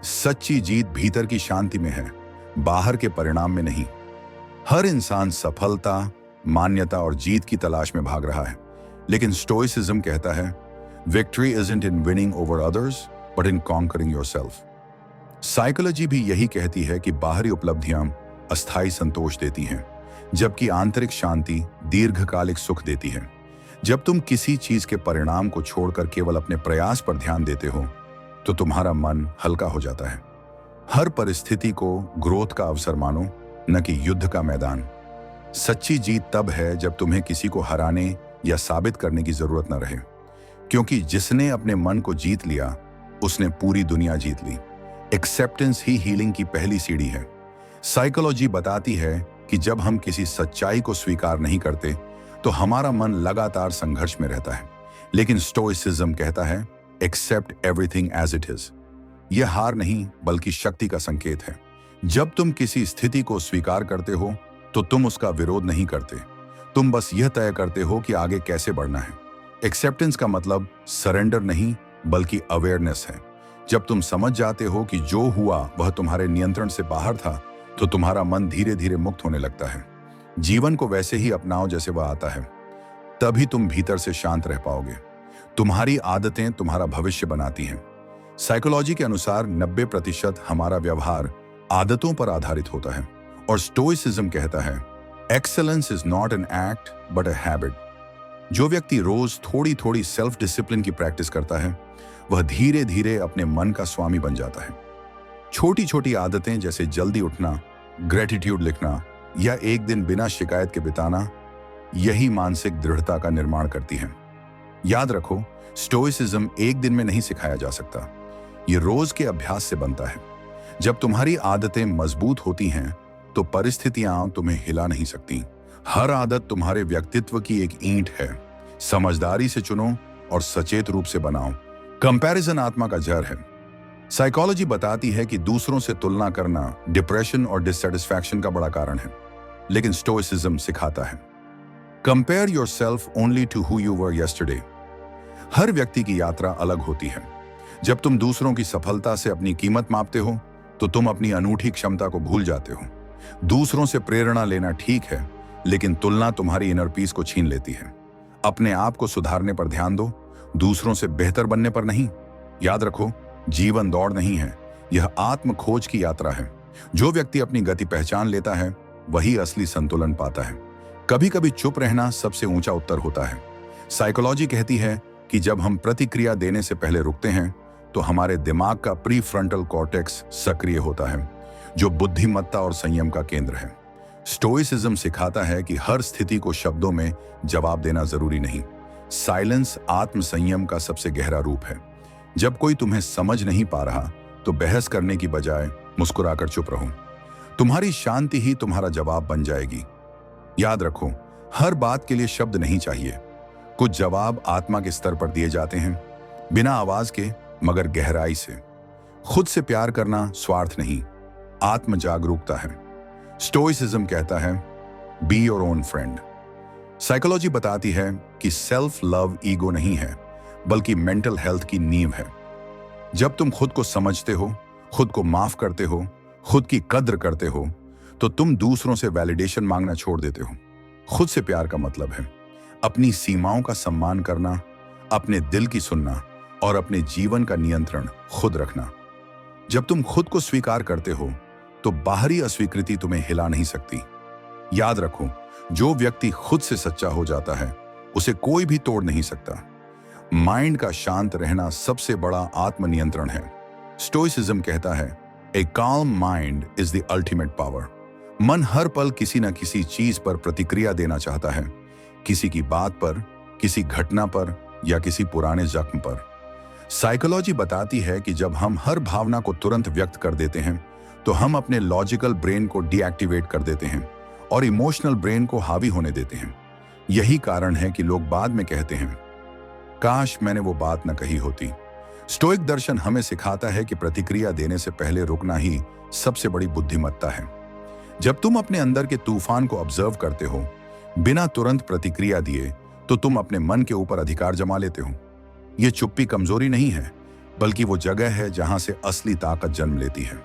[SPEAKER 1] सच्ची जीत भीतर की शांति में है, बाहर के परिणाम में नहीं। हर इंसान सफलता, मान्यता और जीत की तलाश में भाग रहा है, लेकिन स्टोइसिज्म कहता है, victory isn't in winning over others, but in conquering yourself. Psychology भी यही कहती है कि बाहरी उपलब्धियां अस्थायी संतोष देती हैं, जबकि आंतरिक शांति दीर्घकालिक सुख देती है। जब तुम किसी चीज के परिणाम को छोड़कर केवल अपने प्रयास पर ध्यान देते हो, तो तुम्हारा मन हल्का हो जाता है। हर परिस्थिति को ग्रोथ का अवसर मानो, न कि युद्ध का मैदान। सच्ची जीत तब है जब तुम्हें किसी को हराने या साबित करने की जरूरत न रहे, क्योंकि जिसने अपने मन को जीत लिया, उसने पूरी दुनिया जीत ली। एक्सेप्टेंस ही हीलिंग की पहली सीढ़ी है। साइकोलॉजी बताती है कि जब हम किसी सच्चाई को स्वीकार नहीं करते, तो हमारा मन लगातार संघर्ष में रहता है। लेकिन स्टोइसिज्म कहता है, accept everything as it is. यह हार नहीं, बल्कि शक्ति का संकेत है। जब तुम किसी स्थिति को स्वीकार करते हो, तो तुम उसका विरोध नहीं करते, तुम बस यह तय करते हो कि आगे कैसे बढ़ना है। एक्सेप्टेंस का मतलब सरेंडर नहीं, बल्कि अवेयरनेस है। जब तुम समझ जाते हो कि जो हुआ वह तुम्हारे नियंत्रण से बाहर था, तो तुम्हारा मन धीरे धीरे मुक्त होने लगता है। जीवन को वैसे ही अपनाओ जैसे वह आता है, तभी तुम भीतर से शांत रह पाओगे। तुम्हारी आदतें तुम्हारा भविष्य बनाती हैं। साइकोलॉजी के अनुसार 90% हमारा व्यवहार आदतों पर आधारित होता है, और स्टोइसिज्म कहता है, excellence is not an act but a habit. जो व्यक्ति रोज थोड़ी थोड़ी सेल्फ डिसिप्लिन की प्रैक्टिस करता है, वह धीरे धीरे अपने मन का स्वामी बन जाता है। छोटी छोटी आदतें जैसे जल्दी उठना, ग्रेटिट्यूड लिखना या एक दिन बिना शिकायत के बिताना, यही मानसिक दृढ़ता का निर्माण करती हैं। याद रखो, स्टोइसिज्म एक दिन में नहीं सिखाया जा सकता, ये रोज के अभ्यास से बनता है। जब तुम्हारी आदतें मजबूत होती हैं, तो परिस्थितियां तुम्हें हिला नहीं सकती। हर आदत तुम्हारे व्यक्तित्व की एक ईंट है। समझदारी से चुनो और सचेत रूप से बनाओ। कंपैरिजन आत्मा का जहर है। साइकोलॉजी बताती है कि दूसरों से तुलना करना डिप्रेशन और डिससैटिस्फैक्शन का बड़ा कारण है, लेकिन स्टोइसिज्म सिखाता है, compare yourself only to who you were yesterday. हर व्यक्ति की यात्रा अलग होती है। जब तुम दूसरों की सफलता से अपनी कीमत मापते हो, तो तुम अपनी अनूठी क्षमता को भूल जाते हो। दूसरों से प्रेरणा लेना ठीक है, लेकिन तुलना तुम्हारी इनर पीस को छीन लेती है। अपने आप को सुधारने पर ध्यान दो, दूसरों से बेहतर बनने पर नहीं। याद रखो, जीवन दौड़ नहीं है, यह आत्म खोज की यात्रा है। जो व्यक्ति अपनी गति पहचान लेता है वही असली संतुलन पाता है। कभी कभी चुप रहना सबसे ऊंचा उत्तर होता है। साइकोलॉजी कहती है कि जब हम प्रतिक्रिया देने से पहले रुकते हैं तो हमारे दिमाग का प्रीफ्रंटल कॉर्टेक्स सक्रिय होता है, जो बुद्धिमत्ता और संयम का केंद्र है। स्टोइसिज्म सिखाता है कि हर स्थिति को शब्दों में जवाब देना जरूरी नहीं। साइलेंस आत्म संयम का सबसे गहरा रूप है। जब कोई तुम्हें समझ नहीं पा रहा तो बहस करने की बजाय मुस्कुराकर चुप रहो। तुम्हारी शांति ही तुम्हारा जवाब बन जाएगी। याद रखो, हर बात के लिए शब्द नहीं चाहिए। कुछ जवाब आत्मा के स्तर पर दिए जाते हैं, बिना आवाज के मगर गहराई से। खुद से प्यार करना स्वार्थ नहीं, आत्म जागरूकता है। स्टोइसिज्म कहता है, be your own friend. Psychology बताती है कि सेल्फ लव ईगो नहीं है, बल्कि मेंटल हेल्थ की नींव है। जब तुम खुद को समझते हो, खुद को माफ करते हो, खुद की कद्र करते हो, तो तुम दूसरों से वैलिडेशन मांगना छोड़ देते हो। खुद से प्यार का मतलब है अपनी सीमाओं का सम्मान करना, अपने दिल की सुनना और अपने जीवन का नियंत्रण खुद रखना। जब तुम खुद को स्वीकार करते हो तो बाहरी अस्वीकृति तुम्हें हिला नहीं सकती। याद रखो, जो व्यक्ति खुद से सच्चा हो जाता है उसे कोई भी तोड़ नहीं सकता। माइंड का शांत रहना सबसे बड़ा आत्मनियंत्रण है। स्टोइसिज्म कहता है, ए calm mind is the ultimate power. मन हर पल किसी न किसी चीज पर प्रतिक्रिया देना चाहता है, किसी की बात पर, किसी घटना पर या किसी पुराने जख्म पर। साइकोलॉजी बताती है कि जब हम हर भावना को तुरंत व्यक्त कर देते हैं तो हम अपने लॉजिकल ब्रेन को डीएक्टिवेट कर देते हैं और इमोशनल ब्रेन को हावी होने देते हैं। यही कारण है कि लोग बाद में कहते हैं, काश मैंने वो बात न कही होती। स्टोइक दर्शन हमें सिखाता है कि प्रतिक्रिया देने से पहले रुकना ही सबसे बड़ी बुद्धिमत्ता है। जब तुम अपने अंदर के तूफान को ऑब्जर्व करते हो बिना तुरंत प्रतिक्रिया दिए, तो तुम अपने मन के ऊपर अधिकार जमा लेते हो। यह चुप्पी कमजोरी नहीं है, बल्कि वो जगह है जहां से असली ताकत जन्म लेती है।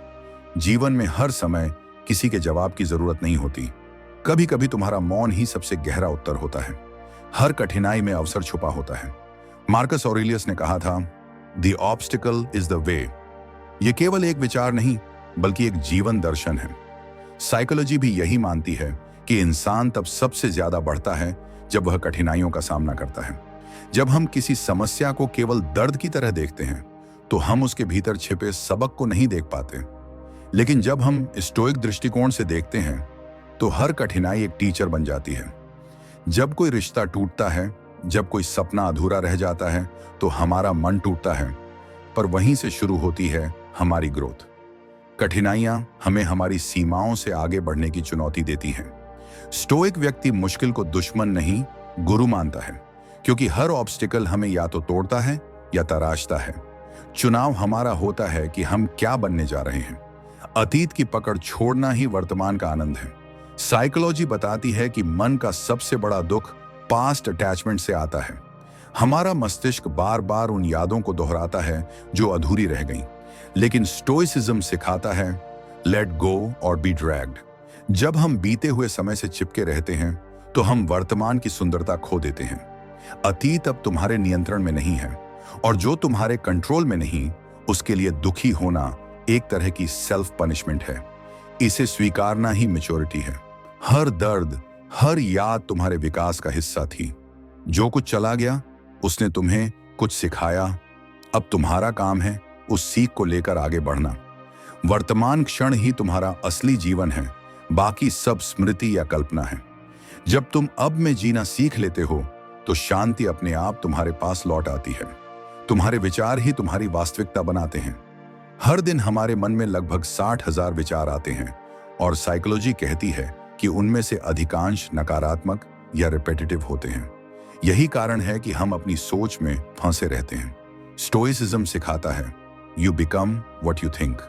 [SPEAKER 1] जीवन में हर समय किसी के जवाब की जरूरत नहीं होती। कभी कभी तुम्हारा मौन ही सबसे गहरा उत्तर होता है। हर कठिनाई में अवसर छुपा होता है। मार्कस ऑरेलियस ने कहा था, the obstacle is the way. यह केवल एक विचार नहीं, बल्कि एक जीवन दर्शन है। साइकोलॉजी भी यही मानती है कि इंसान तब सबसे ज्यादा बढ़ता है जब वह कठिनाइयों का सामना करता है। जब हम किसी समस्या को केवल दर्द की तरह देखते हैं तो हम उसके भीतर छिपे सबक को नहीं देख पाते। लेकिन जब हम स्टोइक दृष्टिकोण से देखते हैं तो हर कठिनाई एक टीचर बन जाती है। जब कोई रिश्ता टूटता है, जब कोई सपना अधूरा रह जाता है, तो हमारा मन टूटता है, पर वहीं से शुरू होती है हमारी ग्रोथ। कठिनाइयां हमें हमारी सीमाओं से आगे बढ़ने की चुनौती देती हैं। स्टोइक व्यक्ति मुश्किल को दुश्मन नहीं, गुरु मानता है, क्योंकि हर ऑब्स्टिकल हमें या तो तोड़ता है या तराशता है। चुनाव हमारा होता है कि हम क्या बनने जा रहे हैं। अतीत की पकड़ छोड़ना ही वर्तमान का आनंद है। साइकोलॉजी बताती है कि मन का सबसे बड़ा दुख पास्ट अटैचमेंट से आता है। हमारा मस्तिष्क बार बार उन यादों को दोहराता है जो अधूरी रह गईं। लेकिन स्टोइसिज्म सिखाता है, लेट गो और बी ड्रैग्ड। जब हम बीते हुए समय से चिपके रहते हैं तो हम वर्तमान की सुंदरता खो देते हैं। अतीत अब तुम्हारे नियंत्रण में नहीं है, और जो तुम्हारे कंट्रोल में नहीं, उसके लिए दुखी होना एक तरह की सेल्फ पनिशमेंट है। इसे स्वीकारना ही मैच्योरिटी है। हर दर्द, हर याद तुम्हारे विकास का हिस्सा थी। जो कुछ चला गया उसने तुम्हें कुछ सिखाया। अब तुम्हारा काम है उस सीख को लेकर आगे बढ़ना। वर्तमान क्षण ही तुम्हारा असली जीवन है, बाकी सब स्मृति या कल्पना है। जब तुम अब में जीना सीख लेते हो तो शांति अपने आप तुम्हारे पास लौट आती है। तुम्हारे विचार ही तुम्हारी वास्तविकता बनाते हैं। हर दिन हमारे मन में लगभग 60,000 विचार आते हैं, और साइकोलॉजी कहती है कि उनमें से अधिकांश नकारात्मक या रिपीटेटिव होते हैं। यही कारण है कि हम अपनी सोच में फंसे रहते हैं। स्टोइसिज्म सिखाता है, you become what you think.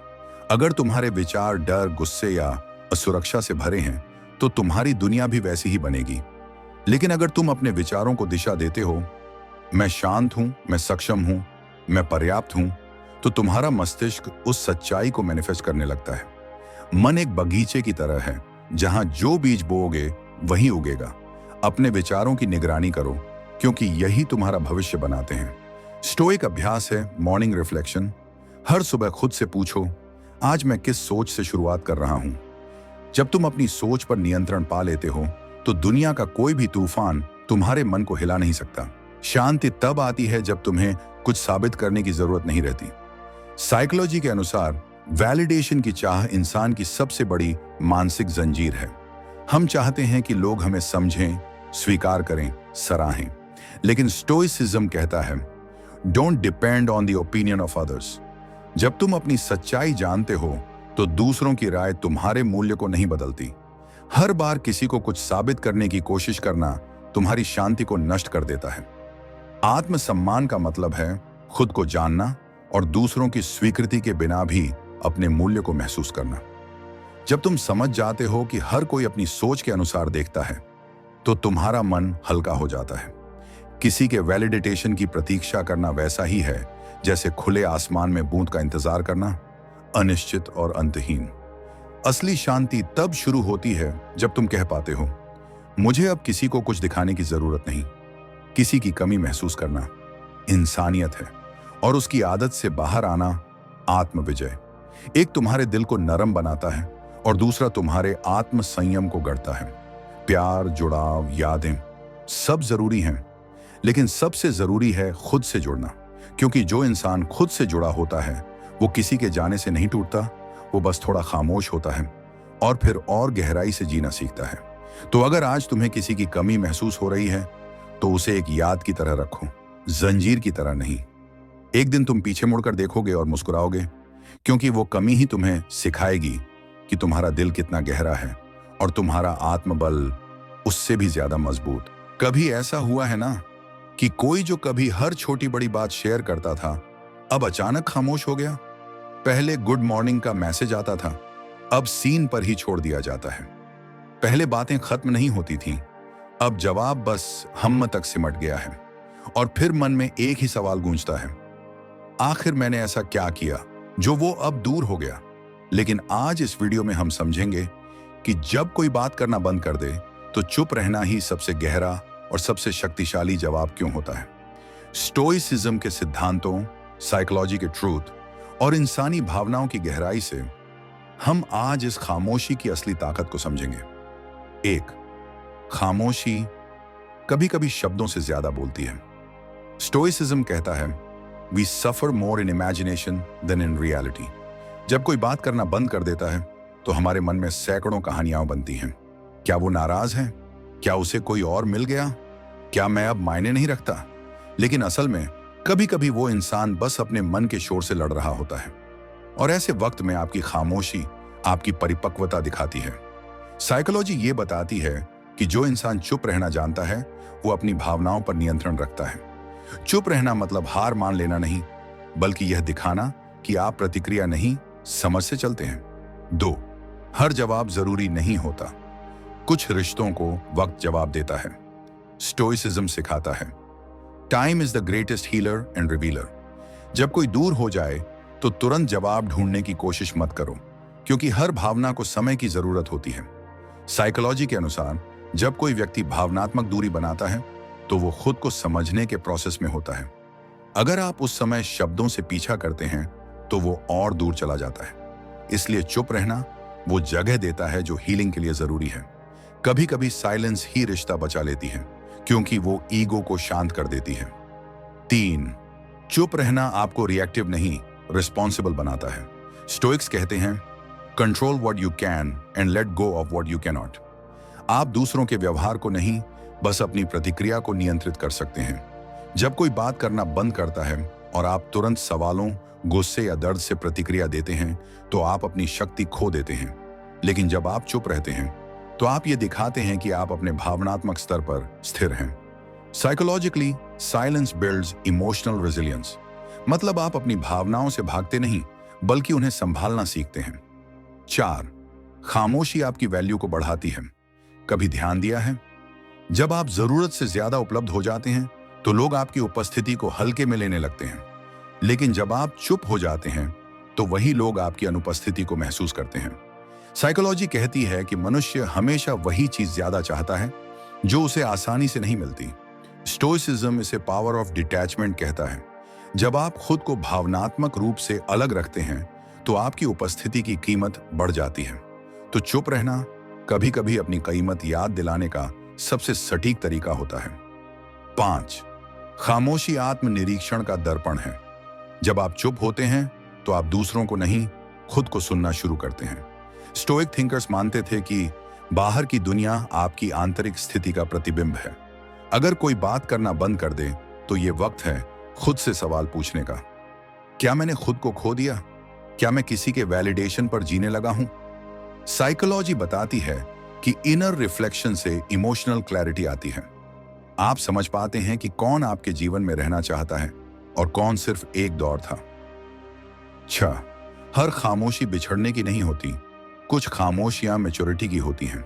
[SPEAKER 1] अगर तुम्हारे विचार डर, गुस्से या असुरक्षा से भरे हैं तो तुम्हारी दुनिया भी वैसी ही बनेगी। लेकिन अगर तुम अपने विचारों को दिशा देते हो, मैं शांत हूं, मैं सक्षम हूं, मैं पर्याप्त हूं, तो तुम्हारा मस्तिष्क उस सच्चाई को मैनिफेस्ट करने लगता है। मन एक बगीचे की तरह है, जहां जो बीज बोओगे वही उगेगा। अपने विचारों की निगरानी करो, क्योंकि यही तुम्हारा भविष्य बनाते हैं। स्टोइक अभ्यास है मॉर्निंग रिफ्लेक्शन। हर सुबह खुद से पूछो, आज मैं किस सोच से शुरुआत कर रहा हूं। जब तुम अपनी सोच पर नियंत्रण पा लेते हो तो दुनिया का कोई भी तूफान तुम्हारे मन को हिला नहीं सकता। शांति तब आती है जब तुम्हें कुछ साबित करने की जरूरत नहीं रहती। साइकोलॉजी के अनुसार वैलिडेशन की चाह इंसान की सबसे बड़ी मानसिक जंजीर है। हम चाहते हैं कि लोग हमें समझें, स्वीकार करें, सराहें। लेकिन स्टोइसिज्म कहता है, don't depend on the opinion of others. जब तुम अपनी सच्चाई जानते हो तो दूसरों की राय तुम्हारे मूल्य को नहीं बदलती। हर बार किसी को कुछ साबित करने की कोशिश करना तुम्हारी शांति को नष्ट कर देता है। आत्मसम्मान का मतलब है खुद को जानना और दूसरों की स्वीकृति के बिना भी अपने मूल्य को महसूस करना। जब तुम समझ जाते हो कि हर कोई अपनी सोच के अनुसार देखता है तो तुम्हारा मन हल्का हो जाता है। किसी के वैलिडेशन की प्रतीक्षा करना वैसा ही है जैसे खुले आसमान में बूंद का इंतजार करना, अनिश्चित और अंतहीन। असली शांति तब शुरू होती है जब तुम कह पाते हो, मुझे अब किसी को कुछ दिखाने की जरूरत नहीं। किसी की कमी महसूस करना इंसानियत है और उसकी आदत से बाहर आना आत्मविजय। एक तुम्हारे दिल को नरम बनाता है और दूसरा तुम्हारे आत्म संयम को गढ़ता है। प्यार, जुड़ाव, यादें सब जरूरी हैं, लेकिन सबसे जरूरी है खुद से जुड़ना। क्योंकि जो इंसान खुद से जुड़ा होता है वो किसी के जाने से नहीं टूटता, वो बस थोड़ा खामोश होता है और फिर और गहराई से जीना सीखता है। तो अगर आज तुम्हें किसी की कमी महसूस हो रही है तो उसे एक याद की तरह रखो, जंजीर की तरह नहीं। एक दिन तुम पीछे मुड़कर देखोगे और मुस्कुराओगे, क्योंकि वो कमी ही तुम्हें सिखाएगी कि तुम्हारा दिल कितना गहरा है और तुम्हारा आत्मबल उससे भी ज्यादा मजबूत। कभी ऐसा हुआ है ना कि कोई जो कभी हर छोटी बड़ी बात शेयर करता था अब अचानक खामोश हो गया। पहले गुड मॉर्निंग का मैसेज आता था, अब सीन पर ही छोड़ दिया जाता है। पहले बातें खत्म नहीं होती थीं, अब जवाब बस हम तक सिमट गया है। और फिर मन में एक ही सवाल गूंजता है, आखिर मैंने ऐसा क्या किया जो वो अब दूर हो गया। लेकिन आज इस वीडियो में हम समझेंगे कि जब कोई बात करना बंद कर दे तो चुप रहना ही सबसे गहरा और सबसे शक्तिशाली जवाब क्यों होता है। स्टोइसिज्म के सिद्धांतों, साइकोलॉजी के ट्रूथ और इंसानी भावनाओं की गहराई से हम आज इस खामोशी की असली ताकत को समझेंगे। एक, खामोशी कभी कभी शब्दों से ज्यादा बोलती है। स्टोइसिज्म कहता है, we suffer more in imagination than in reality. जब कोई बात करना बंद कर देता है तो हमारे मन में सैकड़ों कहानियां बनती हैं। क्या वो नाराज है? क्या उसे कोई और मिल गया? क्या मैं अब मायने नहीं रखता? लेकिन असल में कभी कभी वो इंसान बस अपने मन के शोर से लड़ रहा होता है। और ऐसे वक्त में आपकी खामोशी आपकी परिपक्वता दिखाती है। साइकोलॉजी ये बताती है कि जो इंसान चुप रहना जानता है वो अपनी भावनाओं पर नियंत्रण रखता है। चुप रहना मतलब हार मान लेना नहीं, बल्कि यह दिखाना कि आप प्रतिक्रिया नहीं, समझ से चलते हैं। दो, हर जवाब जरूरी नहीं होता। कुछ रिश्तों को वक्त जवाब देता है। स्टोइसिज्म सिखाता है, time is the greatest healer and revealer. जब कोई दूर हो जाए तो तुरंत जवाब ढूंढने की कोशिश मत करो, क्योंकि हर भावना को समय की जरूरत होती है। साइकोलॉजी के अनुसार जब कोई व्यक्ति भावनात्मक दूरी बनाता है तो वो खुद को समझने के प्रोसेस में होता है। अगर आप उस समय शब्दों से पीछा करते हैं तो वो और दूर चला जाता है। इसलिए चुप रहना वो जगह देता है जो हीलिंग के लिए जरूरी है। कभी कभी साइलेंस ही रिश्ता बचा लेती है, क्योंकि वो ईगो को शांत कर देती है। तीन, चुप रहना आपको रिएक्टिव नहीं, रिस्पॉन्सिबल बनाता है। स्टोइक्स कहते हैं, control what you can and let go of what you can not. आप दूसरों के व्यवहार को नहीं, बस अपनी प्रतिक्रिया को नियंत्रित कर सकते हैं। जब कोई बात करना बंद करता है और आप तुरंत सवालों, गुस्से या दर्द से प्रतिक्रिया देते हैं तो आप अपनी शक्ति खो देते हैं। लेकिन जब आप चुप रहते हैं तो आप ये दिखाते हैं कि आप अपने भावनात्मक स्तर पर स्थिर हैं। Psychologically silence builds emotional resilience. मतलब आप अपनी भावनाओं से भागते नहीं, बल्कि उन्हें संभालना सीखते हैं। चार, खामोशी आपकी वैल्यू को बढ़ाती है। कभी ध्यान दिया है, जब आप जरूरत से ज्यादा उपलब्ध हो जाते हैं तो लोग आपकी उपस्थिति को हल्के में लेने लगते हैं। लेकिन जब आप चुप हो जाते हैं तो वही लोग आपकी अनुपस्थिति को महसूस करते हैं। साइकोलॉजी कहती है कि मनुष्य हमेशा वही चीज ज्यादा चाहता है जो उसे आसानी से नहीं मिलती। स्टोइसिज्म इसे पावर ऑफ डिटैचमेंट कहता है, जब आप खुद को भावनात्मक रूप से अलग रखते हैं तो आपकी उपस्थिति की कीमत बढ़ जाती है। तो चुप रहना कभी कभी अपनी कीमत याद दिलाने का सबसे सटीक तरीका होता है। 5. खामोशी आत्मनिरीक्षण का दर्पण है। जब आप चुप होते हैं तो आप दूसरों को नहीं, खुद को सुनना शुरू करते हैं। स्टोइक थिंकर्स मानते थे कि बाहर की दुनिया आपकी आंतरिक स्थिति का प्रतिबिंब है। अगर कोई बात करना बंद कर दे तो ये वक्त है खुद से सवाल पूछने का। क्या मैंने खुद को खो दिया? क्या मैं किसी के वैलिडेशन पर जीने लगा हूं? साइकोलॉजी बताती है कि इनर रिफ्लेक्शन से इमोशनल क्लैरिटी आती है। आप समझ पाते हैं कि कौन आपके जीवन में रहना चाहता है और कौन सिर्फ एक दौर था। 6. हर खामोशी बिछड़ने की नहीं होती, कुछ खामोशियां मैच्योरिटी की होती हैं।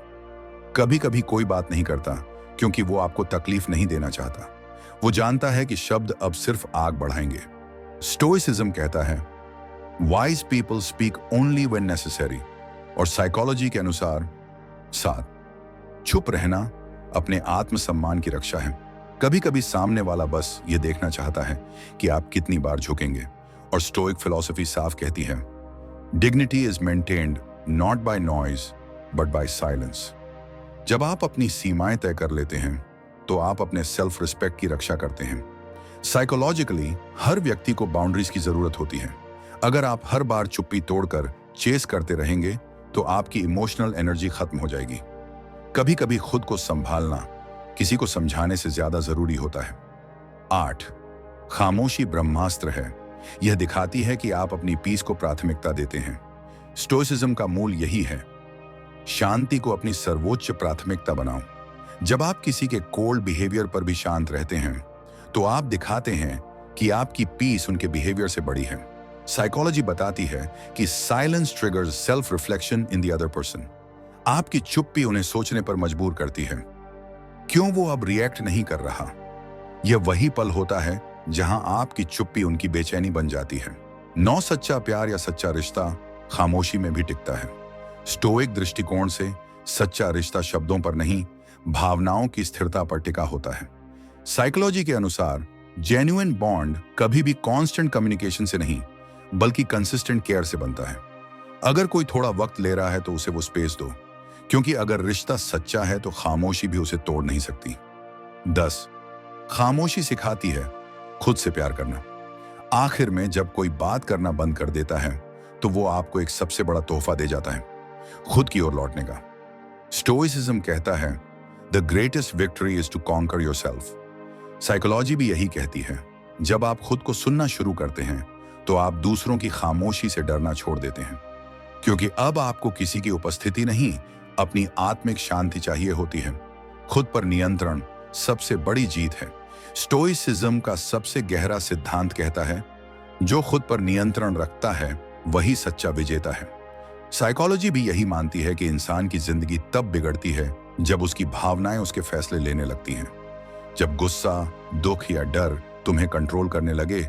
[SPEAKER 1] कभी कभी कोई बात नहीं करता क्योंकि वो आपको तकलीफ नहीं देना चाहता। वो जानता है कि शब्द अब सिर्फ आग बढ़ाएंगे। स्टोइसिज्म कहता है wise people speak only when necessary, और साइकोलॉजी के अनुसार 7. चुप रहना अपने आत्मसम्मान की रक्षा है। कभी कभी सामने वाला बस ये देखना चाहता है कि आप कितनी बार झुकेंगे, और स्टोइक फिलॉसफी साफ कहती है dignity is maintained not by noise but by silence. जब आप अपनी सीमाएं तय कर लेते हैं तो आप अपने सेल्फ रिस्पेक्ट की रक्षा करते हैं। साइकोलॉजिकली हर व्यक्ति को बाउंड्रीज की जरूरत होती है। अगर आप हर बार चुप्पी तोड़कर चेस करते रहेंगे तो आपकी इमोशनल एनर्जी खत्म हो जाएगी। कभी कभी खुद को संभालना किसी को समझाने से ज्यादा जरूरी होता है। 8. खामोशी ब्रह्मास्त्र है। यह दिखाती है कि आप अपनी पीस को प्राथमिकता देते हैं। स्टोइसिज्म का मूल यही है, शांति को अपनी सर्वोच्च प्राथमिकता बनाओ। जब आप किसी के कोल्ड बिहेवियर पर भी शांत रहते हैं तो आप दिखाते हैं कि आपकी पीस उनके बिहेवियर से बड़ी है। साइकोलॉजी बताती है कि silence triggers self reflection in the other person. आपकी चुप्पी उन्हें सोचने पर मजबूर करती है, क्यों वो अब रिएक्ट नहीं कर रहा। यह वही पल होता है जहां आपकी चुप्पी उनकी बेचैनी बन जाती है। सच्चा प्यार या सच्चा रिश्ता खामोशी में भी टिकता है। स्टोइक दृष्टिकोण से सच्चा रिश्ता शब्दों पर नहीं, भावनाओं की स्थिरता पर टिका होता है। साइकोलॉजी के अनुसार जेन्युइन बॉन्ड कभी भी कांस्टेंट कम्युनिकेशन से नहीं बल्कि कंसिस्टेंट केयर से बनता है। अगर कोई थोड़ा वक्त ले रहा है तो उसे वो स्पेस दो, क्योंकि अगर रिश्ता सच्चा है तो खामोशी भी उसे तोड़ नहीं सकती। 10. खामोशी सिखाती है खुद से प्यार करना। आखिर में जब कोई बात करना बंद कर देता है तो वो आपको एक सबसे बड़ा तोहफा दे जाता है, खुद की ओर लौटने का। स्टोइसिज्म कहता है the greatest victory is to conquer yourself. Psychology भी यही कहती है, जब आप खुद को सुनना शुरू करते हैं तो आप दूसरों की खामोशी से डरना छोड़ देते हैं, क्योंकि अब आपको किसी की उपस्थिति नहीं, अपनी आत्मिक शांति चाहिए होती है। खुद पर नियंत्रण सबसे बड़ी जीत है। स्टोइसिज्म का सबसे गहरा सिद्धांत कहता है जो खुद पर नियंत्रण रखता है वही सच्चा विजेता है। साइकोलॉजी भी यही मानती है कि इंसान की जिंदगी तब बिगड़ती है जब उसकी भावनाएं उसके फैसले लेने लगती हैं। जब गुस्सा, दुख या डर तुम्हें कंट्रोल करने लगे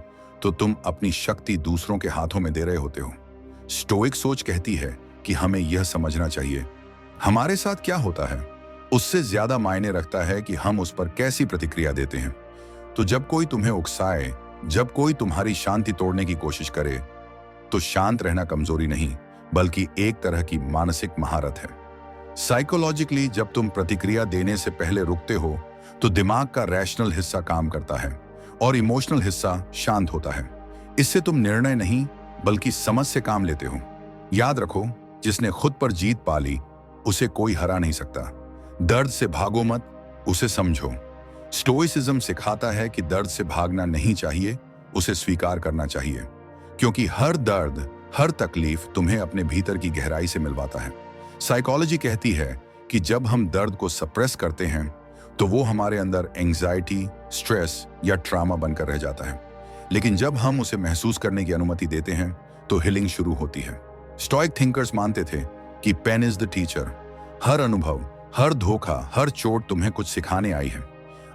[SPEAKER 1] तो तुम अपनी शक्ति दूसरों के हाथों में दे रहे होते हो। स्टोइक सोच कहती है कि हमें यह समझना चाहिए हमारे साथ क्या होता है उससे ज्यादा मायने रखता है कि हम उस पर कैसी प्रतिक्रिया देते हैं। तो जब कोई तुम्हें उकसाए, जब कोई तुम्हारी शांति तोड़ने की कोशिश करे, तो शांत रहना कमजोरी नहीं बल्कि एक तरह की मानसिक महारत है। साइकोलॉजिकली जब तुम प्रतिक्रिया देने से पहले रुकते हो तो दिमाग का रैशनल हिस्सा काम करता है और इमोशनल हिस्सा शांत होता है। इससे तुम निर्णय नहीं बल्कि समझ से काम लेते हो। याद रखो, जिसने खुद पर जीत पा ली उसे कोई हरा नहीं सकता। दर्द से भागो मत, उसे समझो। स्टोइसिज्म सिखाता है कि दर्द से भागना नहीं चाहिए, उसे स्वीकार करना चाहिए, क्योंकि हर दर्द, हर तकलीफ तुम्हें अपने भीतर की गहराई से मिलवाता है। साइकोलॉजी कहती है कि जब हम दर्द को सप्रेस करते हैं तो वो हमारे अंदर एंजाइटी, स्ट्रेस या ट्रॉमा बनकर रह जाता है, लेकिन जब हम उसे महसूस करने की अनुमति देते हैं तो हीलिंग शुरू होती है। स्टोइक थिंकर्स मानते थे कि पेन इज द टीचर। हर अनुभव, हर धोखा, हर चोट तुम्हें कुछ सिखाने आई है।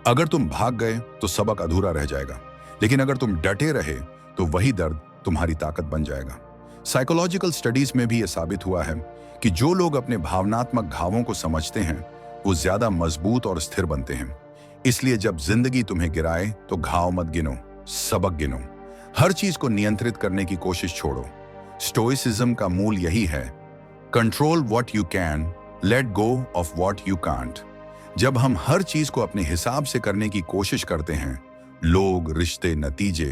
[SPEAKER 1] अगर तुम भाग गए तो सबक अधूरा रह जाएगा, लेकिन अगर तुम डटे रहे तो वही दर्द तुम्हारी ताकत बन जाएगा। साइकोलॉजिकल स्टडीज में भी यह साबित हुआ है कि जो लोग अपने भावनात्मक घावों को समझते हैं वो ज्यादा मजबूत और स्थिर बनते हैं। इसलिए जब जिंदगी तुम्हें गिराए तो घाव मत गिनो, सबक गिनो। हर चीज को नियंत्रित करने की कोशिश छोड़ो। स्टोइसिज्म का मूल यही है, control what you can, let go of what you can't. जब हम हर चीज को अपने हिसाब से करने की कोशिश करते हैं, लोग, रिश्ते, नतीजे,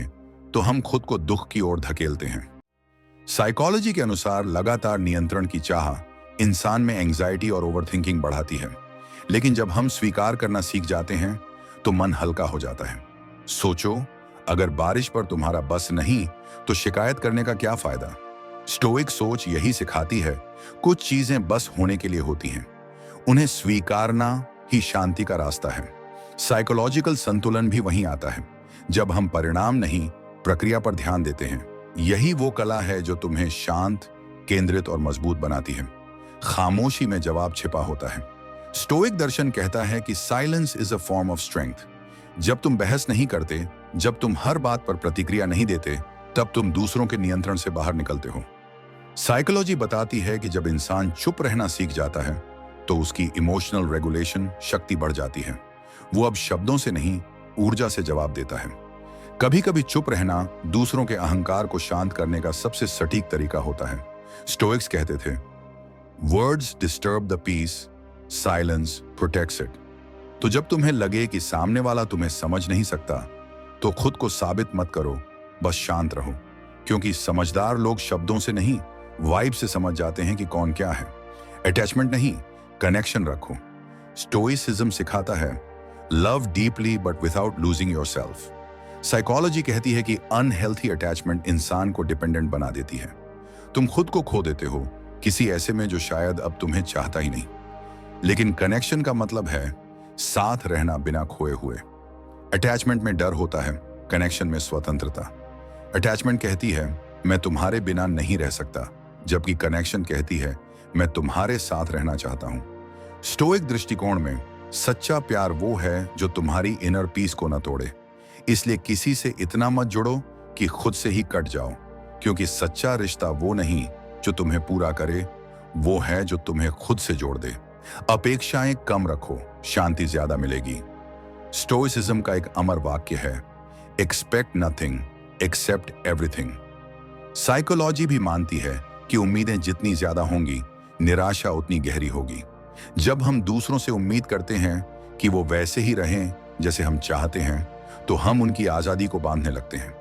[SPEAKER 1] तो हम खुद को दुख की ओर धकेलते हैं। साइकोलॉजी के अनुसार लगातार नियंत्रण की चाह इंसान में एंग्जाइटी और ओवरथिंकिंग बढ़ाती है, लेकिन जब हम स्वीकार करना सीख जाते हैं तो मन हल्का हो जाता है। सोचो, अगर बारिश पर तुम्हारा बस नहीं तो शिकायत करने का क्या फायदा। स्टोइक सोच यही सिखाती है, कुछ चीजें बस होने के लिए होती हैं, उन्हें स्वीकारना ही शांति का रास्ता है। साइकोलॉजिकल संतुलन भी वहीं आता है, जब हम परिणाम नहीं प्रक्रिया पर ध्यान देते हैं। यही वो कला है जो तुम्हें शांत, केंद्रित और मजबूत बनाती है। खामोशी में जवाब छिपा होता है। स्टोइक दर्शन कहता है कि silence is a form of strength. जब तुम बहस नहीं करते, जब तुम हर बात पर प्रतिक्रिया नहीं देते, तब तुम दूसरों के नियंत्रण से बाहर निकलते हो। साइकोलॉजी बताती है कि जब इंसान चुप रहना सीख जाता है तो उसकी इमोशनल रेगुलेशन शक्ति बढ़ जाती है। वो अब शब्दों से नहीं, ऊर्जा से जवाब देता है। कभी कभी चुप रहना दूसरों के अहंकार को शांत करने का सबसे सटीक तरीका होता है। स्टोइक्स कहते थे, words disturb the peace, silence protects it. तो जब तुम्हें लगे कि सामने वाला तुम्हें समझ नहीं सकता, तो खुद को साबित मत करो, बस शांत रहो। क्योंकि समझदार लोग शब्दों से नहीं, वाइब से समझ जाते हैं कि कौन क्या है। अटैचमेंट नहीं, कनेक्शन रखो। स्टोइसिज्म सिखाता है, love deeply but without losing yourself. Psychology कहती है कि अनहेल्थी अटैचमेंट इंसान को डिपेंडेंट बना देती है। तुम खुद को खो देते हो किसी ऐसे में जो शायद अब तुम्हें चाहता ही नहीं। लेकिन कनेक्शन का मतलब है साथ रहना बिना खोए हुए। अटैचमेंट में डर होता है, कनेक्शन में स्वतंत्रता। अटैचमेंट कहती है मैं तुम्हारे बिना नहीं रह सकता, जबकि कनेक्शन कहती है मैं तुम्हारे साथ रहना चाहता हूं। स्टोइक दृष्टिकोण में सच्चा प्यार वो है जो तुम्हारी इनर पीस को न तोड़े। इसलिए किसी से इतना मत जुड़ो कि खुद से ही कट जाओ, क्योंकि सच्चा रिश्ता वो नहीं जो तुम्हें पूरा करे, वो है जो तुम्हें खुद से जोड़ दे। अपेक्षाएं कम रखो, शांति ज्यादा मिलेगी। स्टोइसिज्म का एक अमर वाक्य है, expect nothing accept everything. Psychology भी मानती है कि उम्मीदें जितनी ज्यादा होंगी, निराशा उतनी गहरी होगी। जब हम दूसरों से उम्मीद करते हैं कि वो वैसे ही रहें जैसे हम चाहते हैं, तो हम उनकी आजादी को बांधने लगते हैं,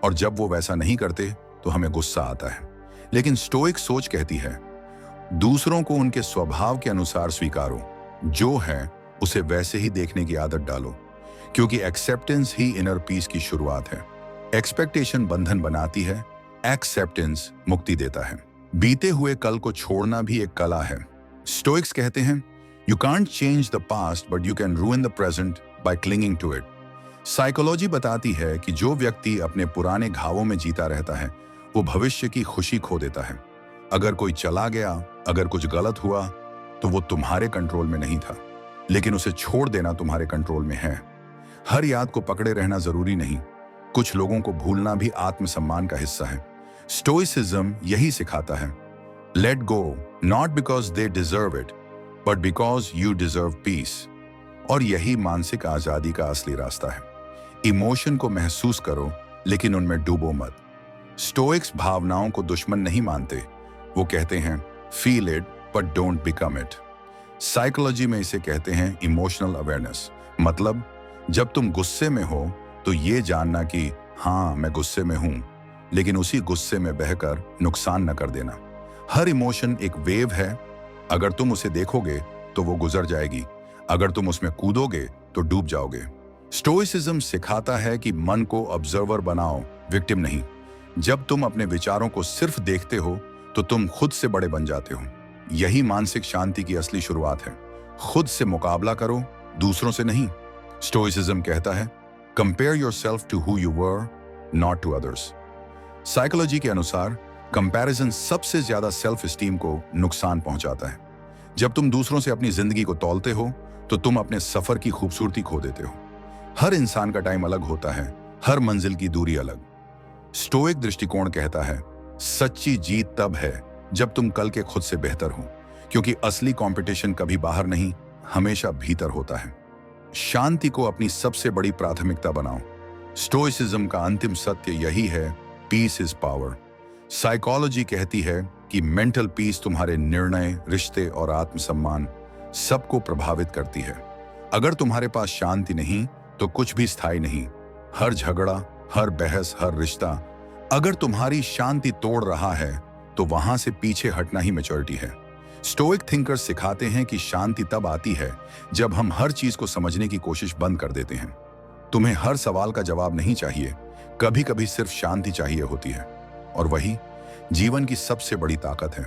[SPEAKER 1] और जब वो वैसा नहीं करते तो हमें गुस्सा आता है। लेकिन स्टोइक सोच कहती है, दूसरों को उनके स्वभाव के अनुसार स्वीकारो, जो है उसे वैसे ही देखने की आदत डालो, क्योंकि एक्सेप्टेंस ही इनर पीस की शुरुआत है। एक्सपेक्टेशन बंधन बनाती है, एक्सेप्टेंस मुक्ति देता है। बीते हुए कल को छोड़ना भी एक कला है। स्टोइक्स कहते हैं, you can't change the past but you can ruin the present by clinging to it. Psychology बताती है कि जो व्यक्ति अपने पुराने घावों में जीता रहता है, वो भविष्य की खुशी खो देता है। अगर कोई चला गया, अगर कुछ गलत हुआ, तो वो तुम्हारे कंट्रोल में नहीं था, लेकिन उसे छोड़ देना तुम्हारे कंट्रोल में है। हर याद को पकड़े रहना जरूरी नहीं, कुछ लोगों को भूलना भी आत्मसम्मान का हिस्सा है। स्टोइसिज्म यही सिखाता है, let go not because they deserve it but because you deserve peace. और यही मानसिक आजादी का असली रास्ता है। इमोशन को महसूस करो, लेकिन उनमें डूबो मत। स्टोइक्स भावनाओं को दुश्मन नहीं मानते, वो कहते हैं feel it but don't become it. Psychology में इसे कहते हैं इमोशनल अवेयरनेस। मतलब जब तुम गुस्से में हो तो ये जानना कि हाँ मैं गुस्से में हूं, लेकिन उसी गुस्से में बहकर नुकसान न कर देना। हर इमोशन एक वेव है, अगर तुम उसे देखोगे तो वो गुजर जाएगी, अगर तुम उसमें कूदोगे तो डूब जाओगे। स्टोइसिज्म सिखाता है कि मन को ऑब्जर्वर बनाओ, विक्टिम नहीं। जब तुम अपने विचारों को सिर्फ देखते हो तो तुम खुद से बड़े बन जाते हो। यही मानसिक शांति की असली शुरुआत है। खुद से मुकाबला करो, दूसरों से नहीं। स्टोइसिज्म कहता है, compare yourself to who you were, not to others. Psychology के अनुसार कंपैरिजन सबसे ज्यादा सेल्फ एस्टीम को नुकसान पहुंचाता है। जब तुम दूसरों से अपनी जिंदगी को तौलते हो तो तुम अपने सफर की खूबसूरती खो देते हो। हर इंसान का टाइम अलग होता है, हर मंजिल की दूरी अलग। स्टोइक दृष्टिकोण कहता है, सच्ची जीत तब है जब तुम कल के खुद से बेहतर हो, क्योंकि असली कंपटीशन कभी बाहर नहीं, हमेशा भीतर होता है। शांति को अपनी सबसे बड़ी प्राथमिकता बनाओ। स्टोइसिज्म का अंतिम सत्य यही है, पीस इज पावर। साइकोलॉजी कहती है कि मेंटल पीस तुम्हारे निर्णय, रिश्ते और आत्मसम्मान सबको प्रभावित करती है। अगर तुम्हारे पास शांति नहीं तो कुछ भी स्थायी नहीं। हर झगड़ा, हर बहस, हर रिश्ता अगर तुम्हारी शांति तोड़ रहा है तो वहां से पीछे हटना ही मैच्योरिटी है। स्टोइक थिंकर्स सिखाते हैं कि शांति तब आती है जब हम हर चीज को समझने की कोशिश बंद कर देते हैं। तुम्हें हर सवाल का जवाब नहीं चाहिए, कभी कभी सिर्फ शांति चाहिए होती है। और वही जीवन की सबसे बड़ी ताकत है।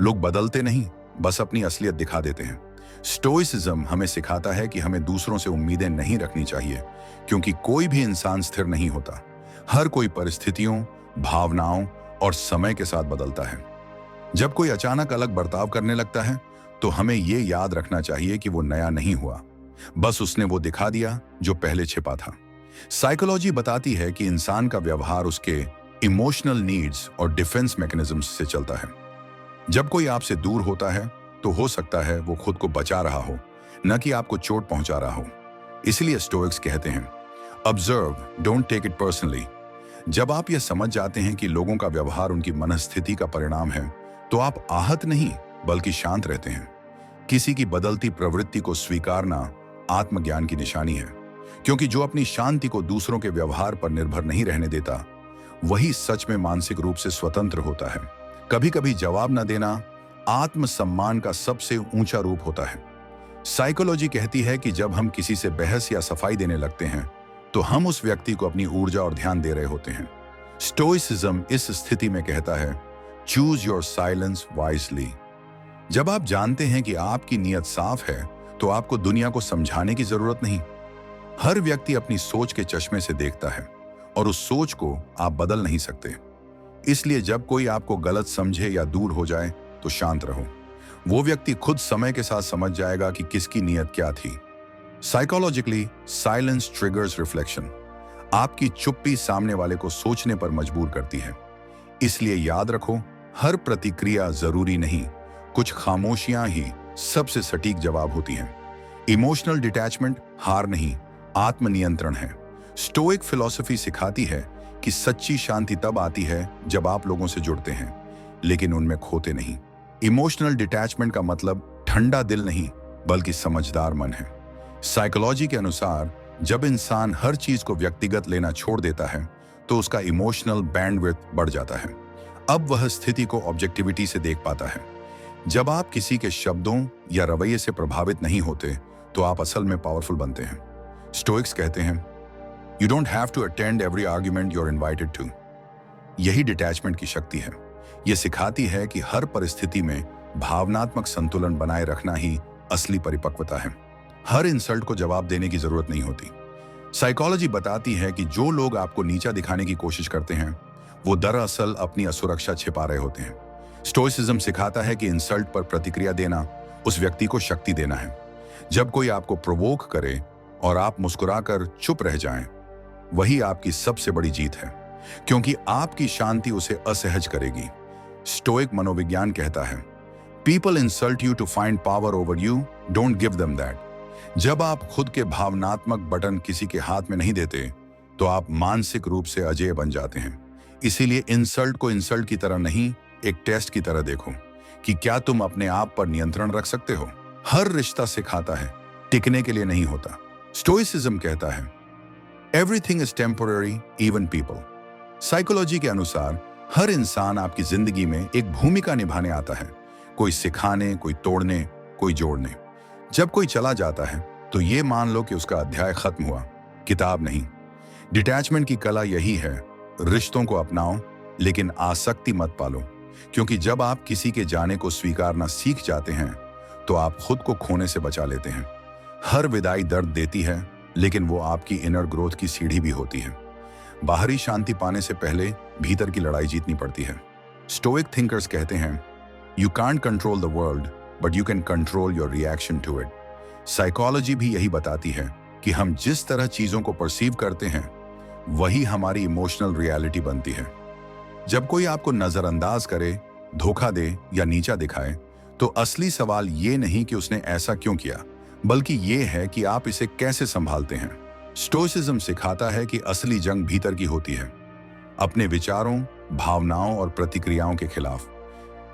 [SPEAKER 1] लोग बदलते नहीं, बस अपनी असलियत दिखा देते हैं। स्टोइसिज्म हमें सिखाता है कि हमें दूसरों से उम्मीदें नहीं रखनी चाहिए, क्योंकि कोई भी इंसान स्थिर नहीं होता। हर कोई परिस्थितियों, भावनाओं और समय के साथ बदलता है। जब कोई अचानक अलग बर्ताव करने लगता है तो हमें यह याद रखना चाहिए कि वो नया नहीं हुआ, बस उसने वो दिखा दिया जो पहले छिपा था। साइकोलॉजी बताती है कि इंसान का व्यवहार उसके इमोशनल नीड्स और डिफेंस मैकेनिज्म्स से चलता है। जब कोई आपसे दूर होता है तो हो सकता है वो खुद को बचा रहा हो, न कि आपको चोट पहुंचा रहा हो। इसलिए स्टोइक्स कहते हैं, observe, don't take it personally. जब आप ये समझ जाते हैं कि लोगों का व्यवहार उनकी मनस्थिति का परिणाम है, तो आप आहत नहीं बल्कि शांत रहते हैं। किसी की बदलती प्रवृत्ति को स्वीकारना आत्मज्ञान की निशानी है, क्योंकि जो अपनी शांति को दूसरों के व्यवहार पर निर्भर नहीं रहने देता, वही सच में मानसिक रूप से स्वतंत्र होता है। कभी कभी जवाब न देना आत्मसम्मान का सबसे ऊंचा रूप होता है। साइकोलॉजी कहती है कि जब हम किसी से बहस या सफाई देने लगते हैं तो हम उस व्यक्ति को अपनी ऊर्जा और ध्यान दे रहे होते हैं। स्टोइसिज्म इस स्थिति में कहता है, चूज योर साइलेंस वाइजली। जब आप जानते हैं कि आपकी नीयत साफ है तो आपको दुनिया को समझाने की जरूरत नहीं। हर व्यक्ति अपनी सोच के चश्मे से देखता है और उस सोच को आप बदल नहीं सकते। इसलिए जब कोई आपको गलत समझे या दूर हो जाए तो शांत रहो। वो व्यक्ति खुद समय के साथ समझ जाएगा कि किसकी नीयत क्या थी। Psychologically, silence triggers reflection. आपकी चुप्पी सामने वाले को सोचने पर मजबूर करती है। इसलिए याद रखो, हर प्रतिक्रिया जरूरी नहीं, कुछ खामोशियां ही सबसे सटीक जवाब होती हैं। इमोशनल डिटैचमेंट हार नहीं, आत्मनियंत्रण है। स्टोइक फिलॉसफी सिखाती है कि सच्ची शांति तब आती है जब आप लोगों से जुड़ते हैं लेकिन उनमें खोते नहीं। इमोशनल डिटैचमेंट का मतलब ठंडा दिल नहीं बल्कि समझदार मन है। साइकोलॉजी के अनुसार जब इंसान हर चीज को व्यक्तिगत लेना छोड़ देता है तो उसका इमोशनल बैंडविड्थ बढ़ जाता है। अब वह स्थिति को ऑब्जेक्टिविटी से देख पाता है। जब आप किसी के शब्दों या रवैये से प्रभावित नहीं होते तो आप असल में पावरफुल बनते हैं। स्टोइक्स कहते हैं, you don't have to attend every argument you are invited to. यही डिटैचमेंट की शक्ति है। यह सिखाती है कि हर परिस्थिति में भावनात्मक संतुलन बनाए रखना ही असली परिपक्वता है। हर इंसल्ट को जवाब देने की जरूरत नहीं होती। साइकोलॉजी बताती है कि जो लोग आपको नीचा दिखाने की कोशिश करते हैं वो दरअसल अपनी असुरक्षा छिपा रहे होते हैं। स्टोइसिज्म सिखाता है कि इंसल्ट पर प्रतिक्रिया देना उस व्यक्ति को शक्ति देना है। जब कोई आपको प्रोवोक करे और आप मुस्कुराकर चुप रह जाएं, वही आपकी सबसे बड़ी जीत है, क्योंकि आपकी शांति उसे असहज करेगी। स्टोइक मनोविज्ञान कहता है, people insult you to find power over you, don't give them that. जब आप खुद के भावनात्मक बटन किसी के हाथ में नहीं देते तो आप मानसिक रूप से अजेय बन जाते हैं। इसीलिए इंसल्ट को इंसल्ट की तरह नहीं, एक टेस्ट की तरह देखो कि क्या तुम अपने आप पर नियंत्रण रख सकते हो। हर रिश्ता सिखाता है, टिकने के लिए नहीं होता। स्टोइसिज्म कहता है, everything is temporary, even people. Psychology के अनुसार हर इंसान आपकी जिंदगी में एक भूमिका निभाने आता है, कोई सिखाने, कोई तोड़ने, कोई जोड़ने। जब कोई चला जाता है तो ये मान लो कि उसका अध्याय खत्म हुआ, किताब नहीं। डिटैचमेंट की कला यही है, रिश्तों को अपनाओ लेकिन आसक्ति मत पालो, क्योंकि जब आप किसी के जाने को स्वीकारना सीख जाते हैं तो आप खुद को खोने से बचा लेते हैं। हर विदाई दर्द देती है, लेकिन वो आपकी इनर ग्रोथ की सीढ़ी भी होती है। बाहरी शांति पाने से पहले भीतर की लड़ाई जीतनी पड़ती है। स्टोइक थिंकर्स कहते हैं, you can't control the world but you can control your reaction to it. Psychology भी यही बताती है कि हम जिस तरह चीजों को परसीव करते हैं वही हमारी इमोशनल रियलिटी बनती है। जब कोई आपको नजरअंदाज करे, धोखा दे या नीचा दिखाए तो असली सवाल ये नहीं कि उसने ऐसा क्यों किया, बल्कि ये है कि आप इसे कैसे संभालते हैं। स्टोइसिज्म सिखाता है कि असली जंग भीतर की होती है, अपने विचारों, भावनाओं और प्रतिक्रियाओं के खिलाफ।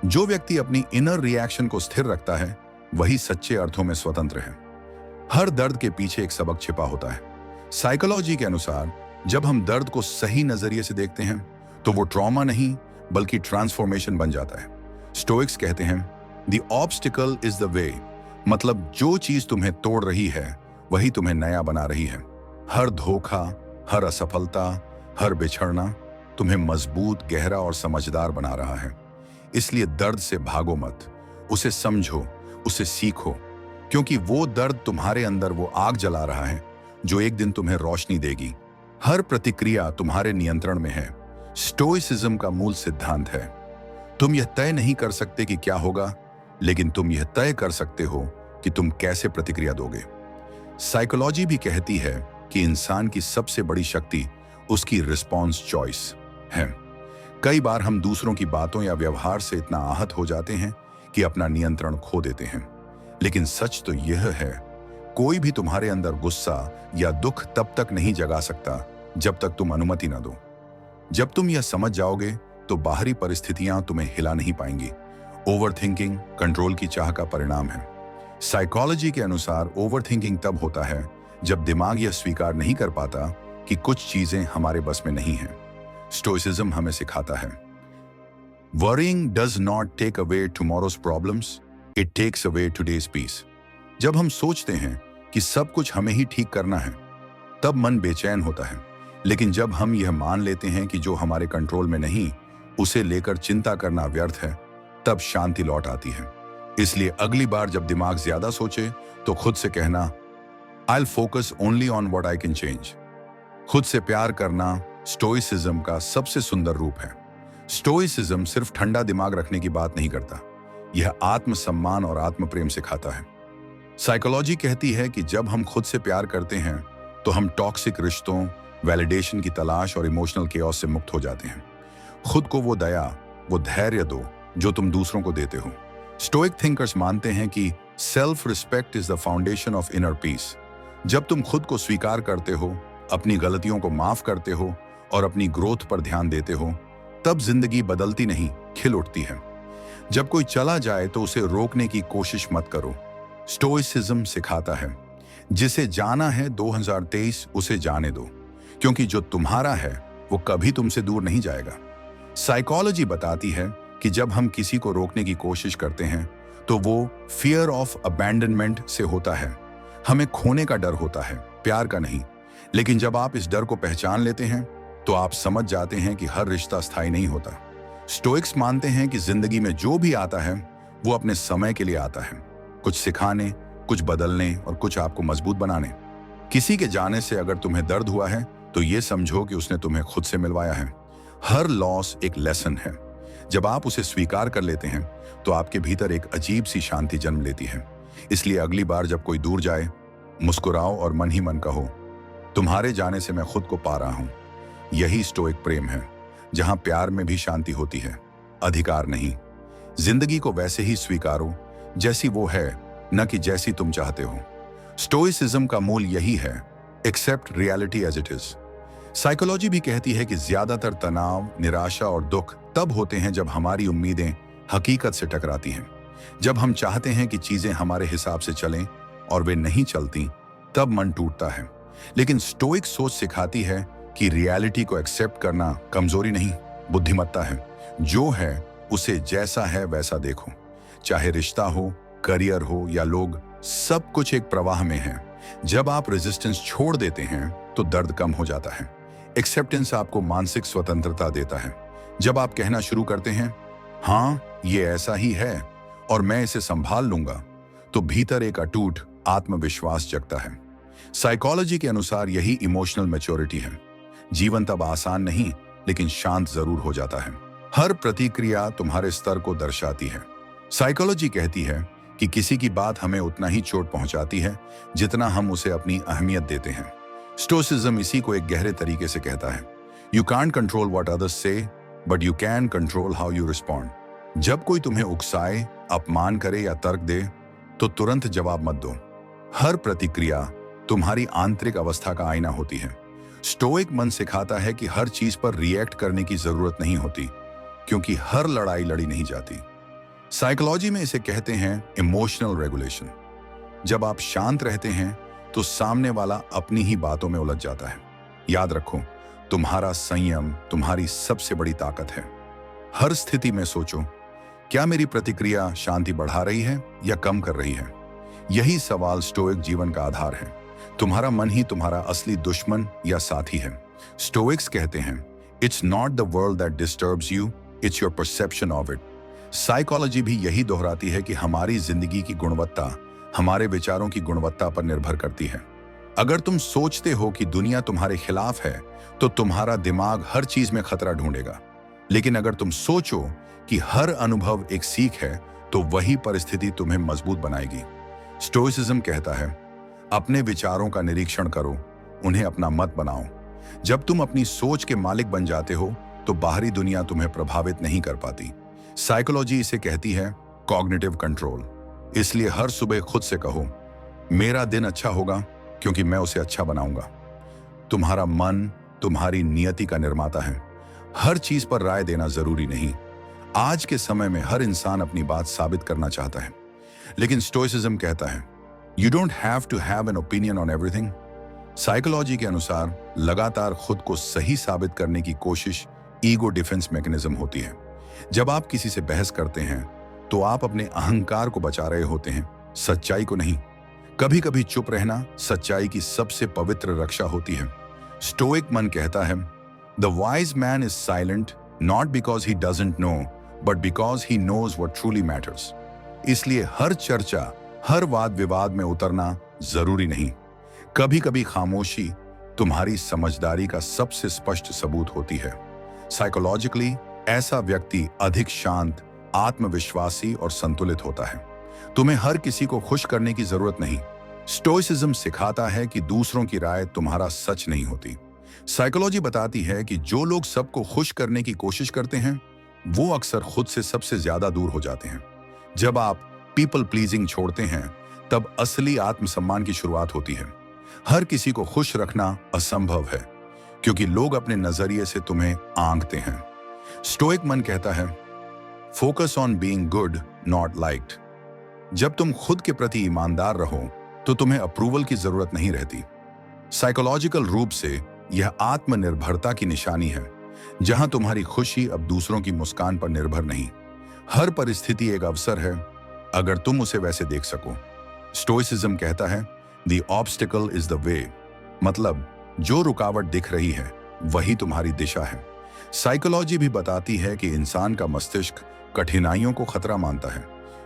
[SPEAKER 1] जो व्यक्ति अपनी इनर रिएक्शन को स्थिर रखता है वही सच्चे अर्थों में स्वतंत्र है। हर दर्द के पीछे एक सबक छिपा होता है। साइकोलॉजी के अनुसार जब हम दर्द को सही नजरिए से देखते हैं तो वो ट्रॉमा नहीं बल्कि ट्रांसफॉर्मेशन बन जाता है। स्टोइक्स कहते हैं the obstacle is the way, मतलब जो चीज तुम्हें तोड़ रही है वही तुम्हें नया बना रही है। हर धोखा, हर असफलता, हर बिछड़ना तुम्हें मजबूत, गहरा और समझदार बना रहा है। इसलिए दर्द से भागो मत, उसे समझो, उसे सीखो, क्योंकि वो दर्द तुम्हारे अंदर वो आग जला रहा है जो एक दिन तुम्हें रोशनी देगी। हर प्रतिक्रिया तुम्हारे नियंत्रण में है। स्टोइसिज्म का मूल सिद्धांत है तुम यह तय नहीं कर सकते कि क्या होगा, लेकिन तुम यह तय कर सकते हो कि तुम कैसे प्रतिक्रिया दोगे। साइकोलॉजी भी कहती है कि इंसान की सबसे बड़ी शक्ति उसकी रिस्पॉन्स चॉइस है। कई बार हम दूसरों की बातों या व्यवहार से इतना आहत हो जाते हैं कि अपना नियंत्रण खो देते हैं। लेकिन सच तो यह है, कोई भी तुम्हारे अंदर गुस्सा या दुख तब तक नहीं जगा सकता जब तक तुम अनुमति न दो। जब तुम यह समझ जाओगे तो बाहरी परिस्थितियां तुम्हें हिला नहीं पाएंगी। ओवरथिंकिंग कंट्रोल की चाह का परिणाम है। साइकोलॉजी के अनुसार ओवरथिंकिंग तब होता है जब दिमाग यह स्वीकार नहीं कर पाता कि कुछ चीजें हमारे बस में नहीं हैं। स्टोइसिज्म हमें सिखाता है worrying does not take away tomorrow's problems, it takes away today's peace. जब हम सोचते हैं कि सब कुछ हमें ही ठीक करना है तब मन बेचैन होता है, लेकिन जब हम यह मान लेते हैं कि जो हमारे कंट्रोल में नहीं उसे लेकर चिंता करना व्यर्थ है, तब शांति लौट आती है। इसलिए अगली बार जब दिमाग ज्यादा सोचे तो खुद से कहना I'll focus only on what I can change। खुद से प्यार करना स्टोइसिज्म का सबसे सुंदर रूप है। स्टोइसिज्म सिर्फ ठंडा दिमाग रखने की बात नहीं करता, यह आत्मसम्मान और आत्म प्रेम सिखाता है। साइकोलॉजी कहती है कि जब हम खुद से प्यार करते हैं तो हम टॉक्सिक रिश्तों, वैलिडेशन की तलाश और इमोशनल केओस से मुक्त हो जाते हैं। खुद को वो दया, वो धैर्य दो जो तुम दूसरों को देते हो। स्टोइक थिंकर्स मानते हैं कि self respect is the foundation of inner peace. जब तुम खुद को स्वीकार करते हो, अपनी गलतियों को माफ करते हो और अपनी ग्रोथ पर ध्यान देते हो, तब जिंदगी बदलती नहीं, खिल उठती है। जब कोई चला जाए तो उसे रोकने की कोशिश मत करो। स्टोइसिज्म सिखाता है जिसे जाना है 2023 उसे जाने दो, क्योंकि जो तुम्हारा है वो कभी तुमसे दूर नहीं जाएगा। साइकोलॉजी बताती है कि जब हम किसी को रोकने की कोशिश करते हैं तो वो फियर ऑफ अबैंडनमेंट से होता है। हमें खोने का डर होता है, प्यार का नहीं। लेकिन जब आप इस डर को पहचान लेते हैं तो आप समझ जाते हैं कि हर रिश्ता स्थायी नहीं होता। स्टोइक्स मानते हैं कि जिंदगी में जो भी आता है वो अपने समय के लिए आता है, कुछ सिखाने, कुछ बदलने और कुछ आपको मजबूत बनाने। किसी के जाने से अगर तुम्हें दर्द हुआ है तो ये समझो कि उसने तुम्हें खुद से मिलवाया है। हर लॉस एक लेसन है। जब आप उसे स्वीकार कर लेते हैं तो आपके भीतर एक अजीब सी शांति जन्म लेती है। इसलिए अगली बार जब कोई दूर जाए, मुस्कुराओ और मन ही मन कहो, तुम्हारे जाने से मैं खुद को पा रहा हूं। यही स्टोइक प्रेम है, जहां प्यार में भी शांति होती है, अधिकार नहीं। जिंदगी को वैसे ही स्वीकारो जैसी वो है, न कि जैसी तुम चाहते हो। स्टोइसिज्म का मूल यही है, accept reality as it is. Psychology भी कहती है कि ज्यादातर तनाव, निराशा और दुख तब होते हैं जब हमारी उम्मीदें हकीकत से टकराती हैं। जब हम चाहते हैं कि चीजें हमारे हिसाब से चलें और वे नहीं चलती, तब मन टूटता है। लेकिन स्टोइक सोच सिखाती है कि रियलिटी को एक्सेप्ट करना कमजोरी नहीं, बुद्धिमत्ता है। जो है उसे जैसा है वैसा देखो। चाहे रिश्ता हो, करियर हो या लोग, सब कुछ एक प्रवाह में है। जब आप रेजिस्टेंस छोड़ देते हैं तो दर्द कम हो जाता है। एक्सेप्टेंस आपको मानसिक स्वतंत्रता देता है। जब आप कहना शुरू करते हैं, हाँ ये ऐसा ही है और मैं इसे संभाल लूंगा, तो भीतर एक अटूट आत्मविश्वास जगता है। साइकोलॉजी के अनुसार यही इमोशनल मैच्योरिटी है। जीवन तब आसान नहीं, लेकिन शांत जरूर हो जाता है। हर प्रतिक्रिया तुम्हारे स्तर को दर्शाती है। साइकोलॉजी कहती है कि किसी की बात हमें उतना ही चोट पहुंचाती है जितना हम उसे अपनी अहमियत देते हैं। स्टोइसिज्म इसी को एक गहरे तरीके से कहता है, you can't control what others say, but you can control how you respond. जब कोई तुम्हें उकसाए, अपमान करे या तर्क दे, तो तुरंत जवाब मत दो। हर प्रतिक्रिया तुम्हारी आंतरिक अवस्था का आईना होती है। स्टोइक मन सिखाता है कि हर चीज पर रिएक्ट करने की जरूरत नहीं होती, क्योंकि हर लड़ाई लड़ी नहीं जाती। साइकोलॉजी में इसे कहते हैं इमोशनल रेगुलेशन। जब आप शांत रहते हैं तो सामने वाला अपनी ही बातों में उलझ जाता है। याद रखो, तुम्हारा संयम तुम्हारी सबसे बड़ी ताकत है। हर स्थिति में सोचो, क्या मेरी प्रतिक्रिया शांति बढ़ा रही है या कम कर रही है? यही सवाल स्टोइक जीवन का आधार है। तुम्हारा मन ही तुम्हारा असली दुश्मन या साथी है। स्टोइक्स कहते हैं, it's not the world that disturbs you, it's your perception of it. Psychology भी यही दोहराती है कि हमारी जिंदगी की गुणवत्ता हमारे विचारों की गुणवत्ता पर निर्भर करती है। अगर तुम सोचते हो कि दुनिया तुम्हारे खिलाफ है, तो तुम्हारा दिमाग हर चीज में खतरा ढूंढेगा। लेकिन अगर तुम सोचो कि हर अनुभव एक सीख है, तो वही परिस्थिति तुम्हें मजबूत बनाएगी। स्टोइसिज्म कहता है, अपने विचारों का निरीक्षण करो, उन्हें अपना मत बनाओ। जब तुम अपनी सोच के मालिक बन जाते हो, तो बाहरी दुनिया तुम्हें प्रभावित नहीं कर पाती। साइकोलॉजी इसे कहती है कॉग्निटिव कंट्रोल। इसलिए हर सुबह खुद से कहो, मेरा दिन अच्छा होगा क्योंकि मैं उसे अच्छा बनाऊंगा। तुम्हारा मन तुम्हारी नियति का निर्माता है। हर चीज पर राय देना जरूरी नहीं। आज के समय में हर इंसान अपनी बात साबित करना चाहता है, लेकिन स्टोइसिज्म कहता है, you don't have to have an opinion on everything. Psychology के अनुसार लगातार खुद को सही साबित करने की कोशिश ईगो डिफेंस मैकेनिज्म होती है। जब आप किसी से बहस करते हैं तो आप अपने अहंकार को बचा रहे होते हैं, सच्चाई को नहीं। कभी कभी चुप रहना सच्चाई की सबसे पवित्र रक्षा होती है। स्टोइक मन कहता है, the wise man is silent not because he doesn't know, but because he knows what truly matters. इसलिए हर चर्चा, हर वाद विवाद में उतरना जरूरी नहीं। कभी कभी खामोशी तुम्हारी समझदारी का सबसे स्पष्ट सबूत होती है। साइकोलॉजिकली ऐसा व्यक्ति अधिक शांत, आत्मविश्वासी और संतुलित होता है। तुम्हें हर किसी को खुश करने की जरूरत नहीं। स्टोइसिज्म सिखाता है कि दूसरों की राय तुम्हारा सच नहीं होती। साइकोलॉजी बताती है कि जो लोग सबको खुश करने की कोशिश करते हैं, वो अक्सर खुद से सबसे ज्यादा दूर हो जाते हैं। जब आप पीपल प्लीजिंग छोड़ते हैं, तब असली आत्मसम्मान की शुरुआत होती है। हर किसी को खुश रखना असंभव है, क्योंकि लोग अपने नजरिए से तुम्हें आंकते हैं। स्टोइक मन कहता है, focus on being good not liked. जब तुम खुद के प्रति ईमानदार रहो, तो तुम्हें अप्रूवल की जरूरत नहीं रहती। साइकोलॉजिकल रूप से यह आत्मनिर्भरता की निशानी है, जहां तुम्हारी खुशी अब दूसरों की मुस्कान पर निर्भर नहीं। हर परिस्थिति एक अवसर है, अगर तुम उसे वैसे देख सको। स्टोइसिज्म कहता है, the obstacle is the way. मतलब जो रुकावट दिख रही है वही तुम्हारी दिशा है। साइकोलॉजी भी बताती है कि इंसान का मस्तिष्क कठिनाइयों को खतरा मानता है,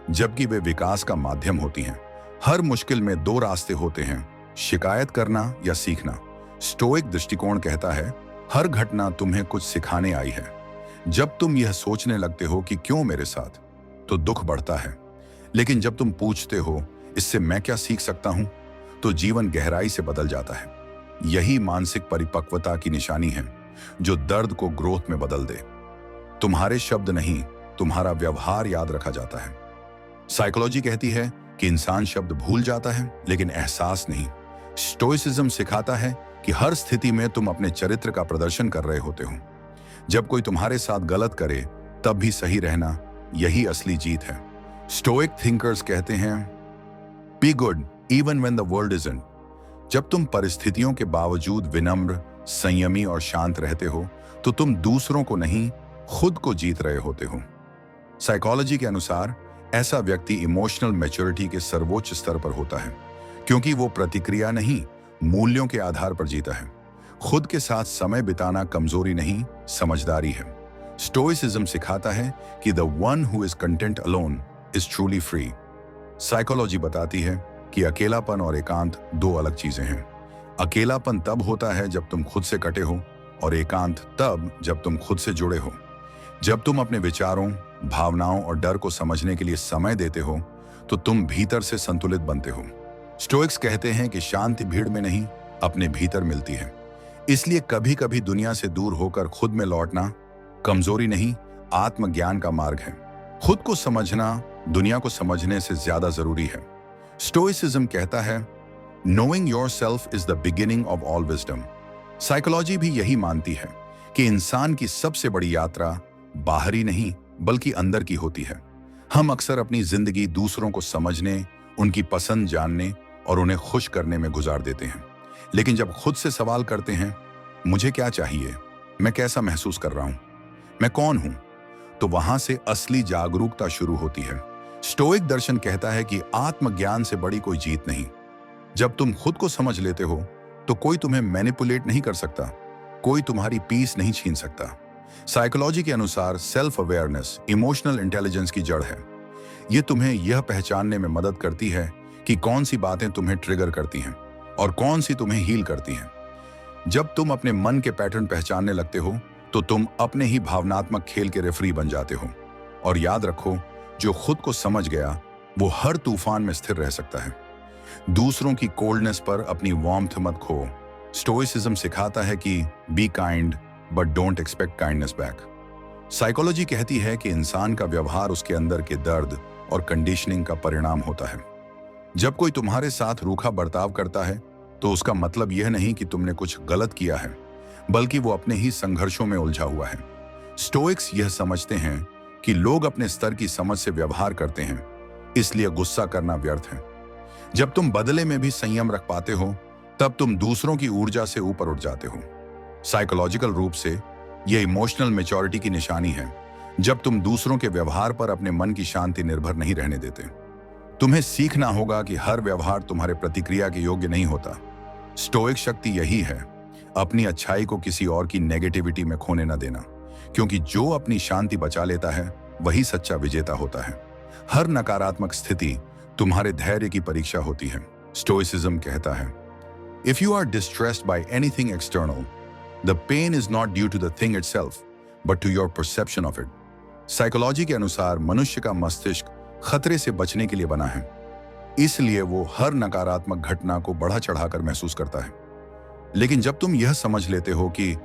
[SPEAKER 1] जबकि वे विकास का माध्यम होती हैं। हर मुश्किल में दो रास्ते होते हैं, शिकायत करना या सीखना। स्टोइक दृष्टिकोण कहता है, हर घटना तुम्हें कुछ सिखाने आई है। जब तुम यह सोचने लगते हो कि क्यों मेरे साथ, तो दुख बढ़ता है। लेकिन जब तुम पूछते हो, इससे मैं क्या सीख सकता हूं, तो जीवन गहराई से बदल जाता है। यही मानसिक परिपक्वता की निशानी है, जो दर्द को ग्रोथ में बदल दे। तुम्हारे शब्द नहीं, तुम्हारा व्यवहार याद रखा जाता है। साइकोलॉजी कहती है कि इंसान शब्द भूल जाता है, लेकिन एहसास नहीं। स्टोइसिज्म सिखाता है कि हर स्थिति में तुम अपने चरित्र का प्रदर्शन कर रहे होते हो। जब कोई तुम्हारे साथ गलत करे, तब भी सही रहना, यही असली जीत है। स्टोइक थिंकर्स कहते हैं, be good even when the world isn't. जब तुम परिस्थितियों के बावजूद विनम्र, संयमी और शांत रहते हो, तो तुम दूसरों को नहीं, खुद को जीत रहे होते हो। साइकोलॉजी के अनुसार ऐसा व्यक्ति इमोशनल मैच्योरिटी के सर्वोच्च स्तर पर होता है, क्योंकि वो प्रतिक्रिया नहीं, मूल्यों के आधार पर जीता है। खुद के साथ समय बिताना कमजोरी नहीं, समझदारी है। स्टोइसिज्म सिखाता है कि the one who is content alone is truly free. Psychology बताती है कि अकेलापन और एकांत दो अलग चीजें हैं। अकेलापन तब होता है जब तुम खुद से कटे हो, और एकांत तब जब तुम खुद से जुड़े हो। जब तुम अपने विचारों, भावनाओं और डर को समझने के लिए समय देते हो, तो तुम भीतर से संतुलित बनते हो। स्टोइक्स कहते हैं कि शांति भीड़ में नहीं, अपने भीतर मिलती है। इसलिए कभी कभी दुनिया से दूर होकर खुद में लौटना कमजोरी नहीं, आत्मज्ञान का मार्ग है। खुद को समझना दुनिया को समझने से ज्यादा जरूरी है। स्टोइसिज्म कहता है, knowing yourself is the beginning of all wisdom. Psychology भी यही मानती है कि इंसान की सबसे बड़ी यात्रा बाहरी नहीं बल्कि अंदर की होती है। हम अक्सर अपनी जिंदगी दूसरों को समझने, उनकी पसंद जानने और उन्हें खुश करने में गुजार देते हैं, लेकिन जब खुद से सवाल करते हैं, मुझे क्या चाहिए, मैं कैसा महसूस कर रहा हूं, मैं कौन हूं, तो वहां से असली जागरूकता शुरू होती है। स्टोइक दर्शन कहता है कि आत्मज्ञान से बड़ी कोई जीत नहीं। जब तुम खुद को समझ लेते हो तो कोई तुम्हें मैनिपुलेट नहीं कर सकता, कोई तुम्हारी पीस नहीं छीन सकता। साइकोलॉजी के अनुसार सेल्फ अवेयरनेस इमोशनल इंटेलिजेंस की जड़ है। यह तुम्हें यह पहचानने में मदद करती है कि कौन सी बातें तुम्हें ट्रिगर करती हैं और कौन सी तुम्हें हील करती हैं। जब तुम अपने मन के पैटर्न पहचानने लगते हो तो तुम अपने ही भावनात्मक खेल के रेफरी बन जाते हो। और याद रखो, जो खुद को समझ गया वो हर तूफान में स्थिर रह सकता है। दूसरों की कोल्डनेस पर अपनी वार्मथ मत खो। स्टोइसिज्म सिखाता है कि be kind but don't expect kindness back. Psychology कहती है कि इंसान का व्यवहार उसके अंदर के दर्द और कंडीशनिंग का परिणाम होता है। जब कोई तुम्हारे साथ रूखा बर्ताव करता है तो उसका मतलब यह नहीं कि तुमने कुछ गलत किया है, बल्कि वो अपने ही संघर्षों में उलझा हुआ है। स्टोइक्स यह समझते हैं कि लोग अपने स्तर की समझ से व्यवहार करते हैं, इसलिए गुस्सा करना व्यर्थ है। जब तुम बदले में भी संयम रख पाते हो तब तुम दूसरों की ऊर्जा से ऊपर उठ जाते हो। साइकोलॉजिकल रूप से यह इमोशनल मैच्योरिटी की निशानी है, जब तुम दूसरों के व्यवहार पर अपने मन की शांति निर्भर नहीं रहने देते। तुम्हें सीखना होगा कि हर व्यवहार तुम्हारे प्रतिक्रिया के योग्य नहीं होता। स्टोइक शक्ति यही है, अपनी अच्छाई को किसी और की नेगेटिविटी में खोने न देना, क्योंकि जो अपनी शांति बचा लेता है वही सच्चा विजेता होता है। हर नकारात्मक स्थिति तुम्हारे धैर्य की परीक्षा होती है। स्टोइसिज्म कहता है, if you are distressed by anything external, the pain is not due to the thing itself but to your perception of it. Psychology के अनुसार मनुष्य का मस्तिष्क खतरे से बचने के लिए बना है, इसलिए वो हर नकारात्मक घटना को बढ़ा चढ़ाकर महसूस करता है। लेकिन जब तुम यह समझ लेते हो कि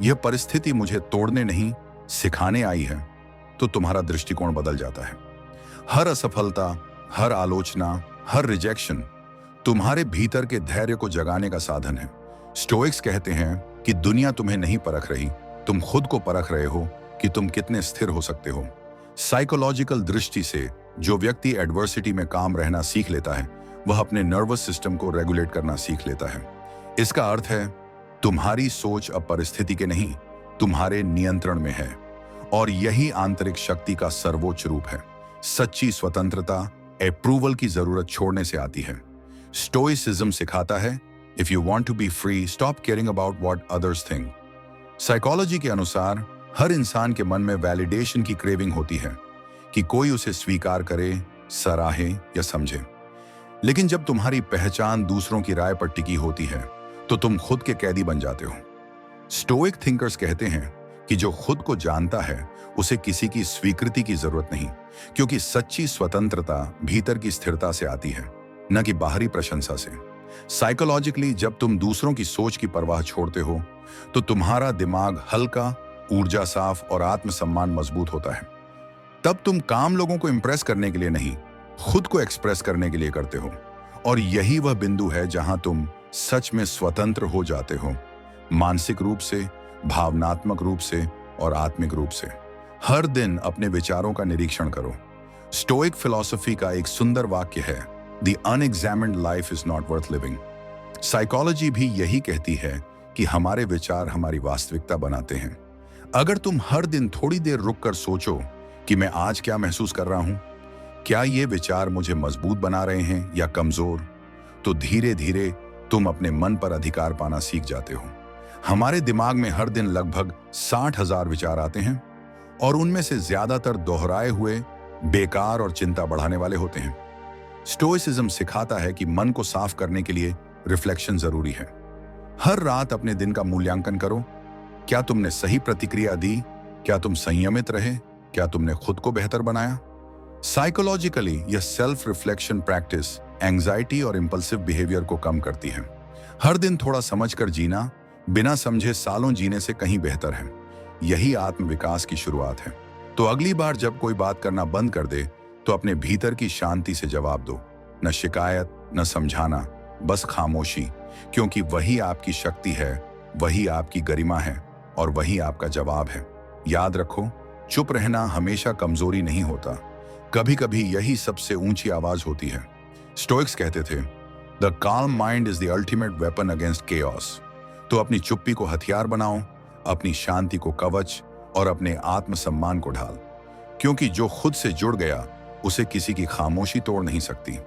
[SPEAKER 1] यह परिस्थिति मुझे तोड़ने नहीं सिखाने आई है, तो तुम्हारा दृष्टिकोण बदल जाता है। हर असफलता, हर आलोचना, हर रिजेक्शन तुम्हारे भीतर के धैर्य को जगाने का साधन है। स्टोइक्स कहते हैं कि दुनिया तुम्हें नहीं परख रही, तुम खुद को परख रहे हो कि तुम कितने स्थिर हो सकते हो। साइकोलॉजिकल दृष्टि से जो व्यक्ति एडवर्सिटी में काम रहना सीख लेता है, वह अपने नर्वस सिस्टम को रेगुलेट करना सीख लेता है। इसका अर्थ है, तुम्हारी सोच अब परिस्थिति के नहीं, तुम्हारे नियंत्रण में है। और यही आंतरिक शक्ति का सर्वोच्च रूप है। सच्ची स्वतंत्रता अप्रूवल की जरूरत छोड़ने से आती है। स्टोइसिज्म सिखाता है, if you want to be free, stop caring about what others think. Psychology के अनुसार हर इंसान के मन में वैलिडेशन की क्रेविंग होती है, कि कोई उसे स्वीकार करे, सराहे या समझे। लेकिन जब तुम्हारी पहचान दूसरों की राय पर टिकी होती है तो तुम खुद के कैदी बन जाते हो। स्टोइक थिंकर्स कहते हैं कि जो खुद को जानता है उसे किसी की स्वीकृति की जरूरत नहीं, क्योंकि सच्ची स्वतंत्रता भीतर की स्थिरता से आती है, न कि बाहरी प्रशंसा से। साइकोलॉजिकली जब तुम दूसरों की सोच की परवाह छोड़ते हो तो तुम्हारा दिमाग हल्का, ऊर्जा साफ और आत्मसम्मान मजबूत होता है। तब तुम काम लोगों को इंप्रेस करने के लिए नहीं, खुद को एक्सप्रेस करने के लिए करते हो। और यही वह बिंदु है जहां तुम सच में स्वतंत्र हो जाते हो, मानसिक रूप से, भावनात्मक रूप से और आत्मिक रूप से। हर दिन अपने विचारों का निरीक्षण करो। स्टोइक फिलॉसफी का एक सुंदर वाक्य है, the unexamined life is not worth living. Psychology भी यही कहती है कि हमारे विचार हमारी वास्तविकता बनाते हैं। अगर तुम हर दिन थोड़ी देर रुककर सोचो कि मैं आज क्या महसूस कर रहा हूं, क्या ये विचार मुझे मजबूत बना रहे हैं या कमजोर, तो धीरे धीरे तुम अपने मन पर अधिकार पाना सीख जाते हो। हमारे दिमाग में हर दिन लगभग 60,000 विचार आते हैं और उनमें से ज्यादातर दोहराए हुए, बेकार और चिंता बढ़ाने वाले होते हैं। स्टोइसिज्म सिखाता है कि मन को साफ करने के लिए रिफ्लेक्शन जरूरी है। हर रात अपने दिन का मूल्यांकन करो। क्या तुमने सही प्रतिक्रिया दी? क्या तुम संयमित रहे? क्या तुमने खुद को बेहतर बनाया? साइकोलॉजिकली यह सेल्फ रिफ्लेक्शन प्रैक्टिस एंजाइटी और इंपल्सिव बिहेवियर को कम करती है। हर दिन थोड़ा समझकर जीना बिना समझे सालों जीने से कहीं बेहतर है। यही आत्मविकास की शुरुआत है। तो अगली बार जब कोई बात करना बंद कर दे तो अपने भीतर की शांति से जवाब दो। न शिकायत, न समझाना, बस खामोशी, क्योंकि वही आपकी शक्ति है, वही आपकी गरिमा है और वही आपका जवाब है। याद रखो, चुप रहना हमेशा कमजोरी नहीं होता, कभी कभी यही सबसे ऊंची आवाज होती है। स्टोइक्स कहते थे, the calm mind is the ultimate weapon against chaos. तो अपनी चुप्पी को हथियार बनाओ, अपनी शांति को कवच और अपने आत्मसम्मान को ढाल, क्योंकि जो खुद से जुड़ गया उसे किसी की खामोशी तोड़ नहीं सकती।